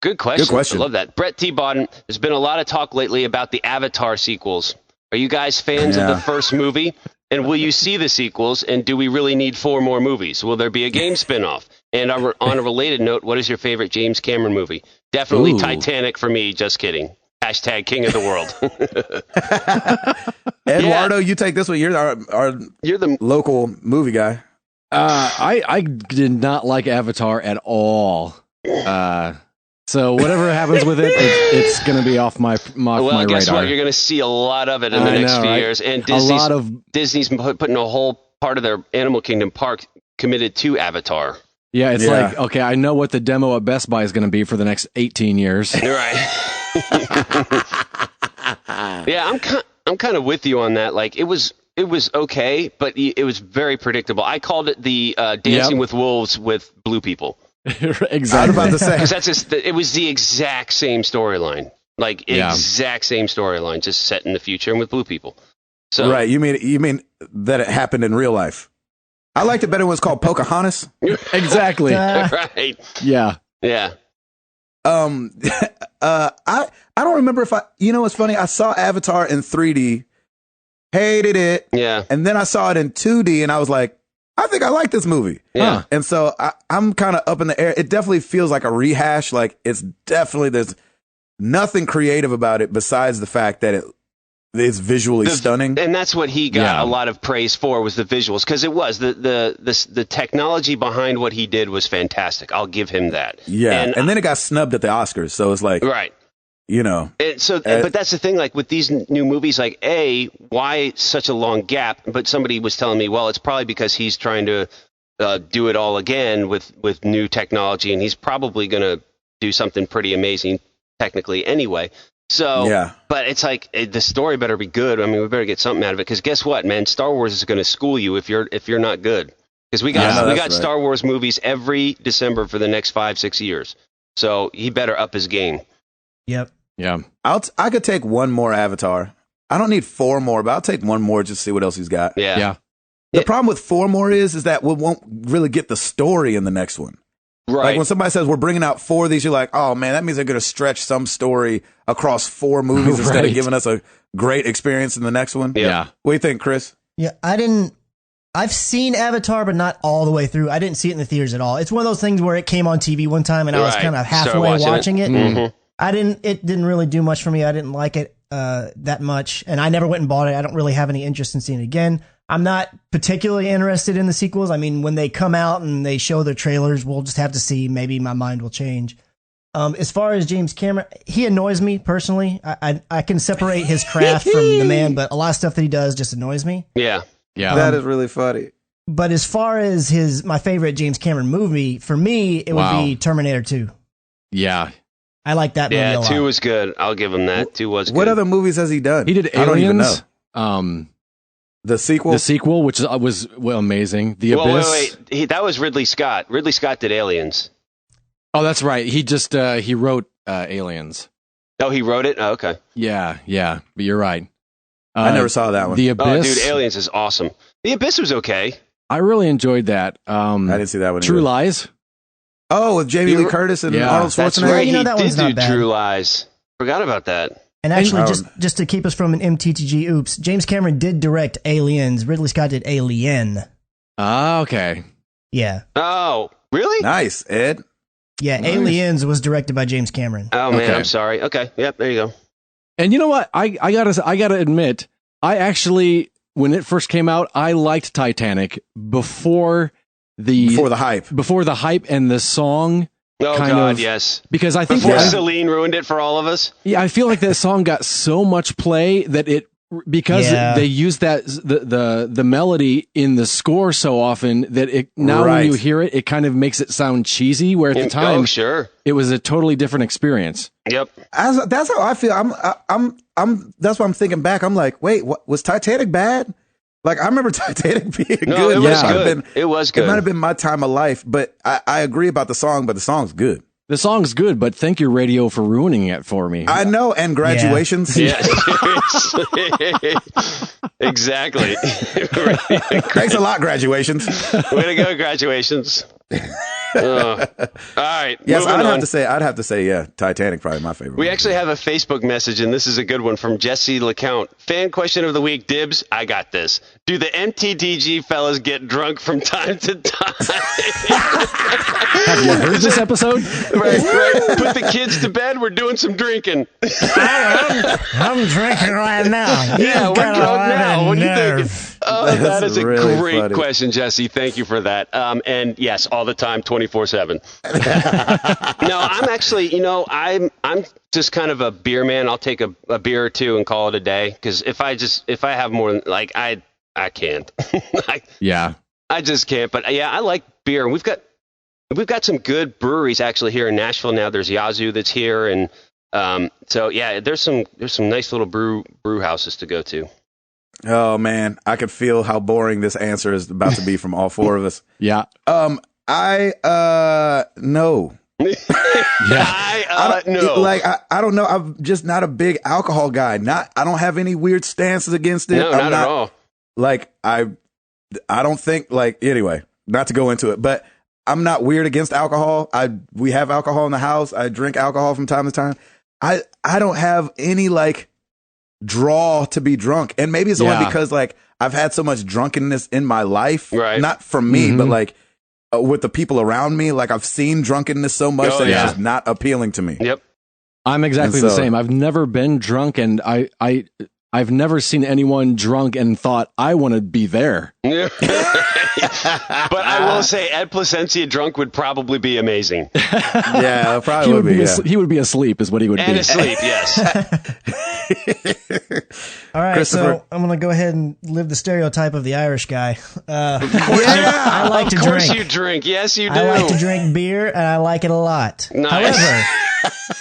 Good question. I love that. Brett T. Bodden, there's been a lot of talk lately about the Avatar sequels. Are you guys fans of the first movie? And will you see the sequels? And do we really need 4 more movies? Will there be a game spinoff? And on a related note, what is your favorite James Cameron movie? Definitely Titanic for me. Just kidding. Hashtag King of the World. Eduardo, you take this one. You're you're the local movie guy. I did not like Avatar at all. So whatever happens with it, it's going to be off my Well, guess radar. what? You're going to see a lot of it in the next few years. And Disney's putting a whole part of their Animal Kingdom park committed to Avatar. Yeah, it's like, okay, I know what the demo at Best Buy is going to be for the next 18 years. Right. Yeah, I'm kind of with you on that. Like, it was okay, but it was very predictable. I called it the Dancing with Wolves with blue people. Exactly. I was about to say. Because it was the exact same storyline. Like, exact same storyline, just set in the future and with blue people. So, Right. You mean that it happened in real life? I liked it better when it was called Pocahontas. Exactly. Right. Yeah. Yeah. I don't remember if it's funny. I saw Avatar in 3D, hated it. Yeah. And then I saw it in 2D and I was like, I think I like this movie. Yeah. And so I'm kind of up in the air. It definitely feels like a rehash. Like there's nothing creative about it besides the fact that it's visually stunning. And that's what he got a lot of praise for, was the visuals, because it was the technology behind what he did was fantastic. I'll give him that. Yeah. And then it got snubbed at the Oscars. So it's like, right. And so, but that's the thing, like with these new movies, like why such a long gap? But somebody was telling me, well, it's probably because he's trying to do it all again with new technology, and he's probably going to do something pretty amazing technically anyway. So, but it's like the story better be good. I mean, we better get something out of it, because guess what, man? Star Wars is going to school you if you're not good, because we got Star Wars movies every December for the next 5-6 years. So he better up his game. Yep. Yeah. I could take one more Avatar. I don't need 4 more, but I'll take one more just to see what else he's got. Yeah. The problem with 4 more is that we won't really get the story in the next one. Right. Like when somebody says we're bringing out 4 of these, you're like, oh man, that means they're going to stretch some story across 4 movies instead of giving us a great experience in the next one. Yeah. What do you think, Chris? Yeah, I've seen Avatar, but not all the way through. I didn't see it in the theaters at all. It's one of those things where it came on TV one time and I was kind of halfway watching it. Mm-hmm. It didn't really do much for me. I didn't like it that much, and I never went and bought it. I don't really have any interest in seeing it again. I'm not particularly interested in the sequels. I mean, when they come out and they show their trailers, we'll just have to see. Maybe my mind will change. As far as James Cameron, he annoys me personally. I can separate his craft from the man, but a lot of stuff that he does just annoys me. Yeah. That is really funny. But as far as my favorite James Cameron movie, for me, it would be Terminator 2. Yeah. I like that movie a lot. 2 was good. I'll give him that. 2 was good. What other movies has he done? He did Aliens. I don't even know. The sequel, which was amazing. The Abyss. Wait. That was Ridley Scott. Ridley Scott did Aliens. Oh, that's right. He just he wrote Aliens. Oh, he wrote it? Oh, okay. Yeah. But you're right. I never saw that one. The Abyss. Oh, dude, Aliens is awesome. The Abyss was okay. I really enjoyed that. I didn't see that one. True either. Lies. Oh, with Jamie Lee Curtis and Arnold Schwarzenegger. That's right. that He one's did not do bad. True Lies. Forgot about that. And actually, just to keep us from an MTTG oops, James Cameron did direct Aliens. Ridley Scott did Alien. Ah, okay. Yeah. Oh, really? Nice, Ed. Yeah, Nice. Aliens was directed by James Cameron. Oh, man, Okay. I'm sorry. Okay, yep, there you go. And you know what? I gotta admit, I actually, when it first came out, I liked Titanic before the hype and the song. Oh, kind God, of, yes. Because I think Before Celine ruined it for all of us. Yeah, I feel like that song got so much play that they use that the melody in the score so often that when you hear it, it kind of makes it sound cheesy. Where at the time, it was a totally different experience. Yep. That's how I feel. That's why I'm thinking back. I'm like, wait, what was Titanic bad? Like, I remember Titanic being good. It was good. It was good. It might have been my time of life, but I agree about the song, but the song's good. The song's good, but thank your radio for ruining it for me. I know, and Graduations. Yeah. Exactly. Thanks a lot, Graduations. Way to go, Graduations. All right. Yes, I'd have to say, yeah, Titanic probably my favorite. We actually have a Facebook message, and this is a good one from Jesse LeCount. Fan question of the week, Dibs. I got this. Do the MTTG fellas get drunk from time to time? Have you heard this episode? Right. Put the kids to bed. We're doing some drinking. I'm drinking right now. Yeah, we're drunk now. What do you think? that is a really great funny. question, Jesse. Thank you for that. And yes, all the time, 24/7. No, I'm actually, I'm just kind of a beer man. I'll take a beer or two and call it a day. Because if I have more than I can't. Yeah. I just can't. But yeah, I like beer. And we've got some good breweries actually here in Nashville now. There's Yazoo that's here, and so yeah, there's some nice little brew houses to go to. Oh man, I could feel how boring this answer is about to be from all four of us. Yeah. No. No. I don't know. I'm just not a big alcohol guy. I don't have any weird stances against it. No, not at all. Like I don't think anyway, not to go into it, but I'm not weird against alcohol. We have alcohol in the house. I drink alcohol from time to time. I don't have any draw to be drunk. And maybe it's only because I've had so much drunkenness in my life. Right. Not from me, but with the people around me. I've seen drunkenness so much that it's just not appealing to me. Yep. I'm exactly the same. I've never been drunk, and I've never seen anyone drunk and thought, I want to be there. But I will say Ed Placencia drunk would probably be amazing. Yeah, probably would be. He would be asleep is what he would be. And asleep, yes. All right, so I'm going to go ahead and live the stereotype of the Irish guy. I like to drink. Of course you drink. Yes, you do. I like to drink beer, and I like it a lot. Nice. However,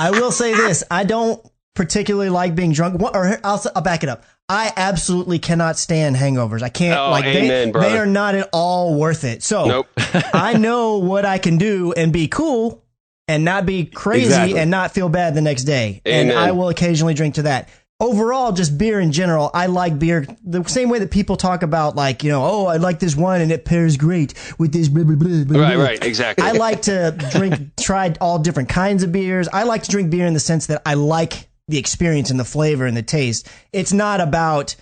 I will say this. I don't particularly like being drunk. Or I'll back it up. I absolutely cannot stand hangovers. I can't. Amen, brother. They are not at all worth it. So Nope. I know what I can do and be cool and not be crazy and not feel bad the next day. Amen. And I will occasionally drink to that. Overall, just beer in general, I like beer the same way that people talk about I like this wine and it pairs great with this blah, blah, blah, blah, blah. Right, exactly. I like to try all different kinds of beers. I like to drink beer in the sense that I like the experience and the flavor and the taste. It's not about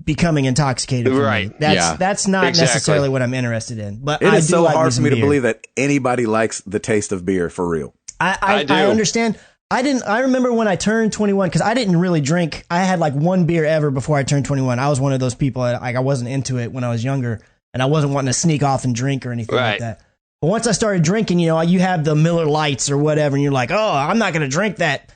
becoming intoxicated. Right. That's not necessarily what I'm interested in. But it is so like hard for me to beer. believe that anybody likes the taste of beer for real. I do. I understand. I remember when I turned 21, because I didn't really drink. I had one beer ever before I turned 21. I was one of those people, I wasn't into it when I was younger, and I wasn't wanting to sneak off and drink or anything like that. But once I started drinking, you have the Miller Lights or whatever, and you're like, oh, I'm not going to drink that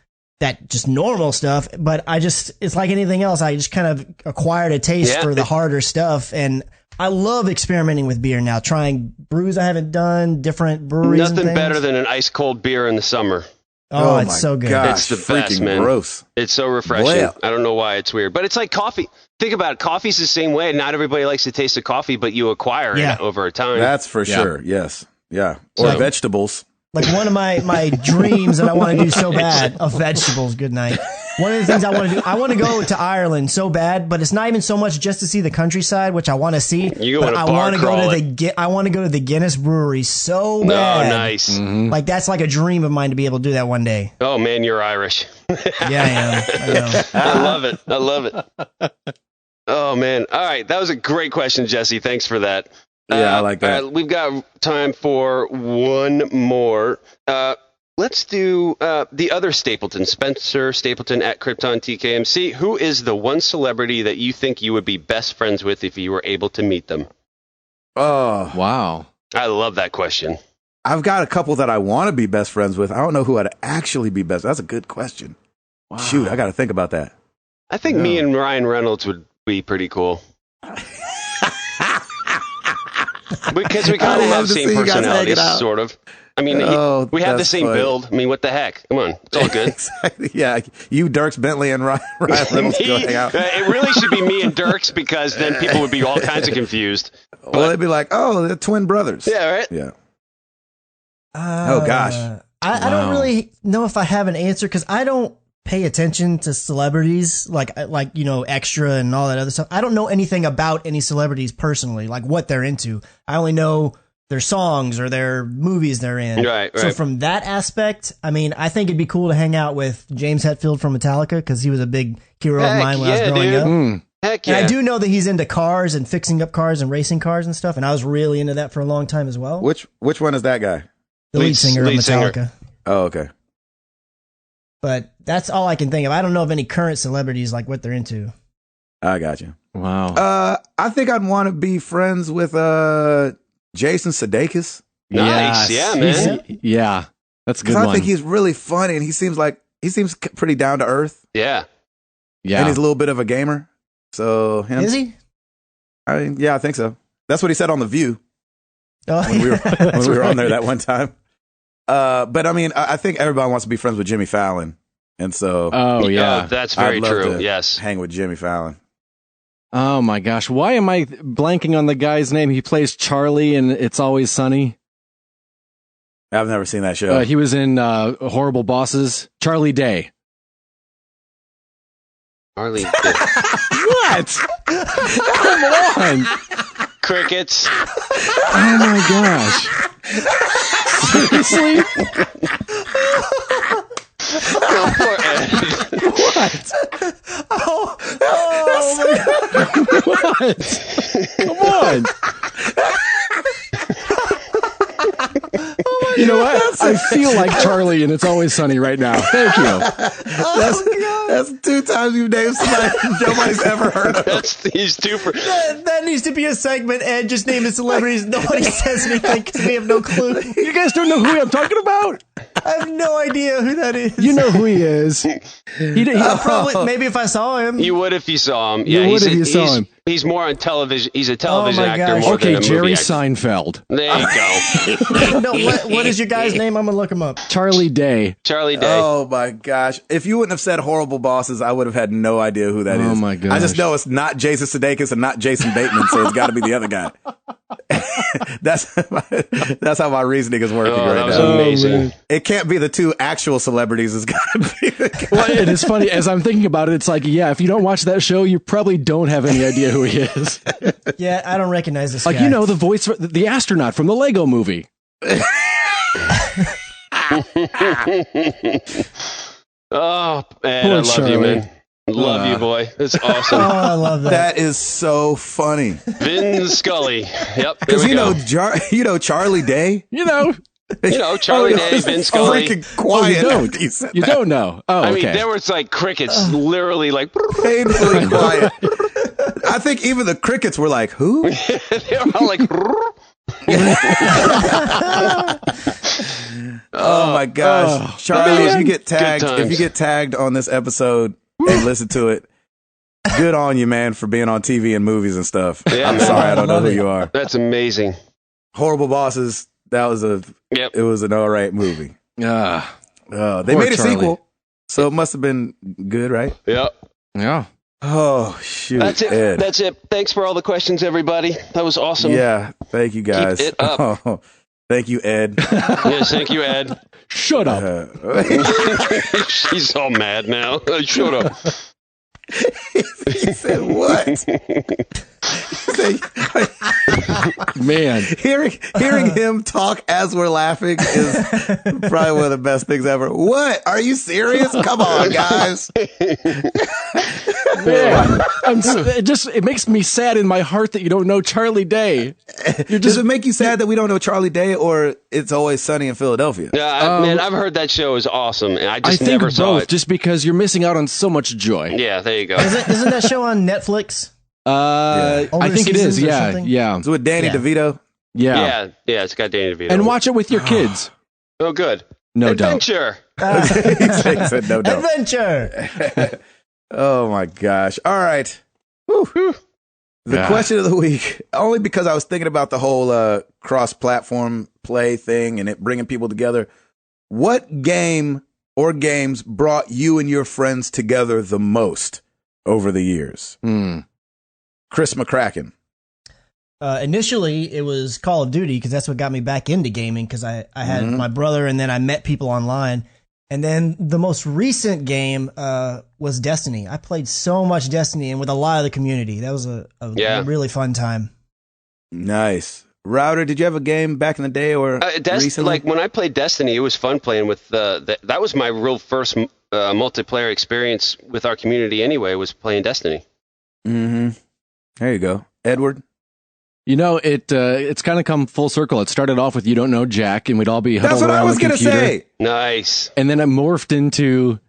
just normal stuff. But it's like anything else. I just kind of acquired a taste for the harder stuff, and I love experimenting with beer now, trying brews I haven't done, different breweries. Nothing better than an ice cold beer in the summer. Oh, it's so good. It's Gosh, the best, man. Gross. It's so refreshing. Well. I don't know why it's weird, but it's like coffee. Think about it. Coffee's the same way. Not everybody likes the taste of coffee, but you acquire it over time. That's for sure. Yes. Yeah. Or vegetables. One of my dreams that I want to do so bad of vegetables. Good night. One of the things I want to do, I want to go to Ireland so bad, but it's not even so much just to see the countryside, which I want to see. You but want to I want to go to the Guinness Brewery so bad. Oh, nice. Mm-hmm. That's like a dream of mine to be able to do that one day. Oh man, you're Irish. Yeah, I know. I love it. Oh man. All right, that was a great question, Jesse. Thanks for that. Yeah, I like that. We've got time for one more. Let's do the other Stapleton, Spencer Stapleton at Krypton TKMC. Who is the one celebrity that you think you would be best friends with if you were able to meet them? Oh, wow. I love that question. I've got a couple that I want to be best friends with. I don't know who I'd actually be best. That's a good question. Wow. Shoot, I got to think about that. I think me and Ryan Reynolds would be pretty cool. Because we kind of have the same personalities, sort of. I mean, we have the same build. I mean, what the heck? Come on. It's all good. Exactly. Yeah. You, Dirks Bentley, and Ryan Reynolds go hang out. It really should be me and Dirks, because then people would be all kinds of confused. Well, they'd be like, oh, they're twin brothers. Yeah, right? Yeah. Oh, gosh. I don't really know if I have an answer, because I don't pay attention to celebrities like Extra and all that other stuff. I don't know anything about any celebrities personally, like what they're into. I only know their songs or their movies they're in. Right. So from that aspect, I mean, I think it'd be cool to hang out with James Hetfield from Metallica, because he was a big hero of mine when I was growing up. Heck yeah. And I do know that he's into cars and fixing up cars and racing cars and stuff, and I was really into that for a long time as well. Which one is that guy? The lead singer of Metallica. Singer. Oh, okay. But that's all I can think of. I don't know of any current celebrities, like what they're into. I got you. Wow. I think I'd want to be friends with Jason Sudeikis. Nice. Yeah, man. Yeah. That's a good Because one. I think he's really funny, and he seems pretty down to earth, Yeah. yeah. and he's a little bit of a gamer. So him, Is he? I think so. That's what he said on The View Oh, when we were right. on there that one time. But I mean, I think everybody wants to be friends with Jimmy Fallon, and so Oh, yeah. Oh, that's very I'd love true. to Yes. hang with Jimmy Fallon. Oh, my gosh. Why am I blanking on the guy's name? He plays Charlie in It's Always Sunny. I've never seen that show. He was in Horrible Bosses. Charlie Day. Harley. What? Come on. Crickets. Oh, my gosh. Seriously? Go for it. What? What? Come on. You know what? I feel like Charlie and It's Always Sunny right now. Thank you. That's 2 times you've named somebody nobody's ever heard of. He's two for. That needs to be a segment, Ed. Just name the celebrities. Nobody says anything because we have no clue. You guys don't know who I'm talking about? I have no idea who that is. You know who he is. He Probably, maybe if I saw him. You would if you saw him. You Yeah, would if you saw him. He's more on television. He's a television my actor gosh. more Okay, than a Jerry movie actor. Seinfeld. There you go. No, what is your guy's name? I'm gonna look him up. Charlie Day. Charlie Day. Oh my gosh! If you wouldn't have said Horrible Bosses, I would have had no idea who that is. Oh, my gosh. I just know it's not Jason Sudeikis and not Jason Bateman, so it's got to be the other guy. That's how my reasoning is working Oh, that right was now. amazing. It can't be the 2 actual celebrities. It's got to be the guy. Well, it is funny. As I'm thinking about it, it's like, yeah, if you don't watch that show, you probably don't have any idea who he is. Yeah, I don't recognize this Like, guy. you know, the voice, the astronaut from the Lego movie. Oh, man, Poor I love Charlie. you, man. Love you, boy. It's Oh, awesome. I love that. That is so funny. Vin Scully. Yep. There Because we you go. know Charlie Day. You know, Charlie Day, Vin Scully. Freaking quiet. Oh, you don't. after you said you that. don't know. Oh, I okay. mean, there was like crickets, literally like. Painfully quiet. I think even the crickets were like, "Who?" They were all like. Oh my gosh, Charlie! man. If you get Good times. tagged on this episode and listen to it, good on you, man, for being on TV and movies and stuff. Yeah, I'm man. sorry, I don't know love who it. you are. That's amazing. Horrible Bosses. That was Yep. it was an alright movie. They Poor made a Charlie. sequel, so it must have been good, right? Yep. Yeah. Oh shoot, That's it. Ed. That's it. Thanks for all the questions, everybody. That was awesome. Yeah, thank you guys. it up. Oh, thank you, Ed. Yes, thank you, Ed. Shut up. She's all mad now. Shut up. He said what? He said- Man. hearing him talk as we're laughing is probably one of the best things ever. What? Are you serious? Come on, guys. Man. It makes me sad in my heart that you don't know Charlie Day. Does it make you sad that we don't know Charlie Day or It's Always Sunny in Philadelphia? Yeah, man, I've heard that show is awesome, and I I just think never saw both, it. just because you're missing out on so much joy. Yeah, there you go. Isn't that show on Netflix? I Older think it is. seasons or Yeah. something? Yeah. It's with Danny Yeah. DeVito. Yeah. Yeah, it's got Danny DeVito. And watch it with your kids. Oh, good. No doubt. Adventure. He said no doubt. Adventure. Oh my gosh. All right. Whew. The Yeah. question of the week, only because I was thinking about the whole cross-platform play thing and it bringing people together. What game or games brought you and your friends together the most over the years? Chris McCracken. Initially, it was Call of Duty because that's what got me back into gaming because I had my brother and then I met people online. And then the most recent game was Destiny. I played so much Destiny and with a lot of the community. That was a really fun time. Nice. Router, did you have a game back in the day or recently? Like when I played Destiny, it was fun playing with that was my real first multiplayer experience with our community anyway, was playing Destiny. Mm-hmm. There you go. Edward? You know, it's kind of come full circle. It started off with You Don't Know Jack, and we'd all be huddled That's what I around was the going to computer. say. Nice. And then it morphed into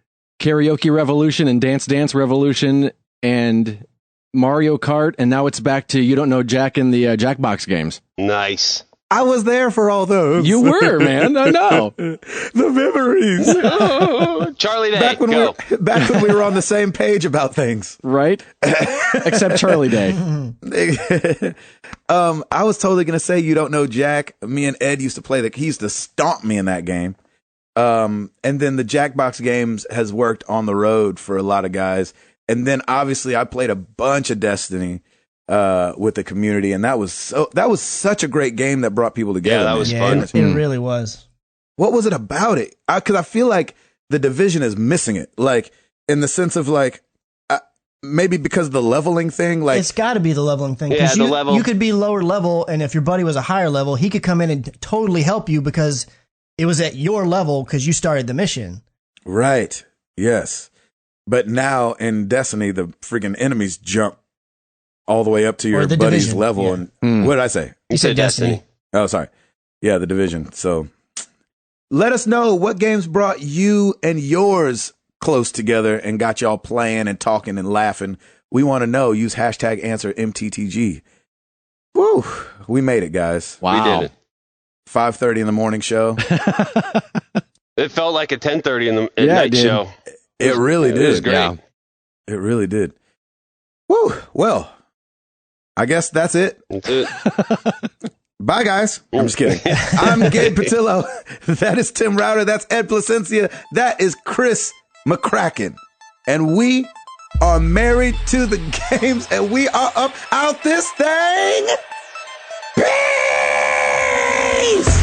Karaoke Revolution and Dance Dance Revolution and Mario Kart, and now it's back to You Don't Know Jack in the Jackbox games. Nice. I was there for all those. You were, man. I know. The memories. Oh, Charlie Day, go. Back when we were on the same page about things. Right? Except Charlie Day. I was totally going to say You Don't Know Jack. Me and Ed used to play he used to stomp me in that game. And then the Jackbox games has worked on the road for a lot of guys. And then obviously I played a bunch of Destiny with the community, and that was such a great game that brought people together. Yeah, that was fun. It really was. What was it about it? Because I feel like the Division is missing it, like in the sense of like maybe because of the leveling thing. Like it's got to be the leveling thing. Yeah, the level. You could be lower level, and if your buddy was a higher level, he could come in and totally help you because it was at your level because you started the mission. Right. Yes. But now in Destiny, the freaking enemies jump all the way up to your buddy's Division. level. Yeah. And what did I say? You said Destiny. Oh, sorry. Yeah, the Division. So let us know what games brought you and yours close together and got y'all playing and talking and laughing. We want to know. Use hashtag answer MTTG. Woo. We made it, guys. Wow. We did it. 5:30 in the morning show. It felt like a 10:30 in the Yeah, night it did. show. It really did. It was great. Yeah. It really did. Woo. Well, I guess that's it. That's it. Bye, guys. I'm just kidding. I'm Gabe Patillo. That is Tim Router. That's Ed Placencia. That is Chris McCracken. And we are married to the games, and we are up out this thing. Peace!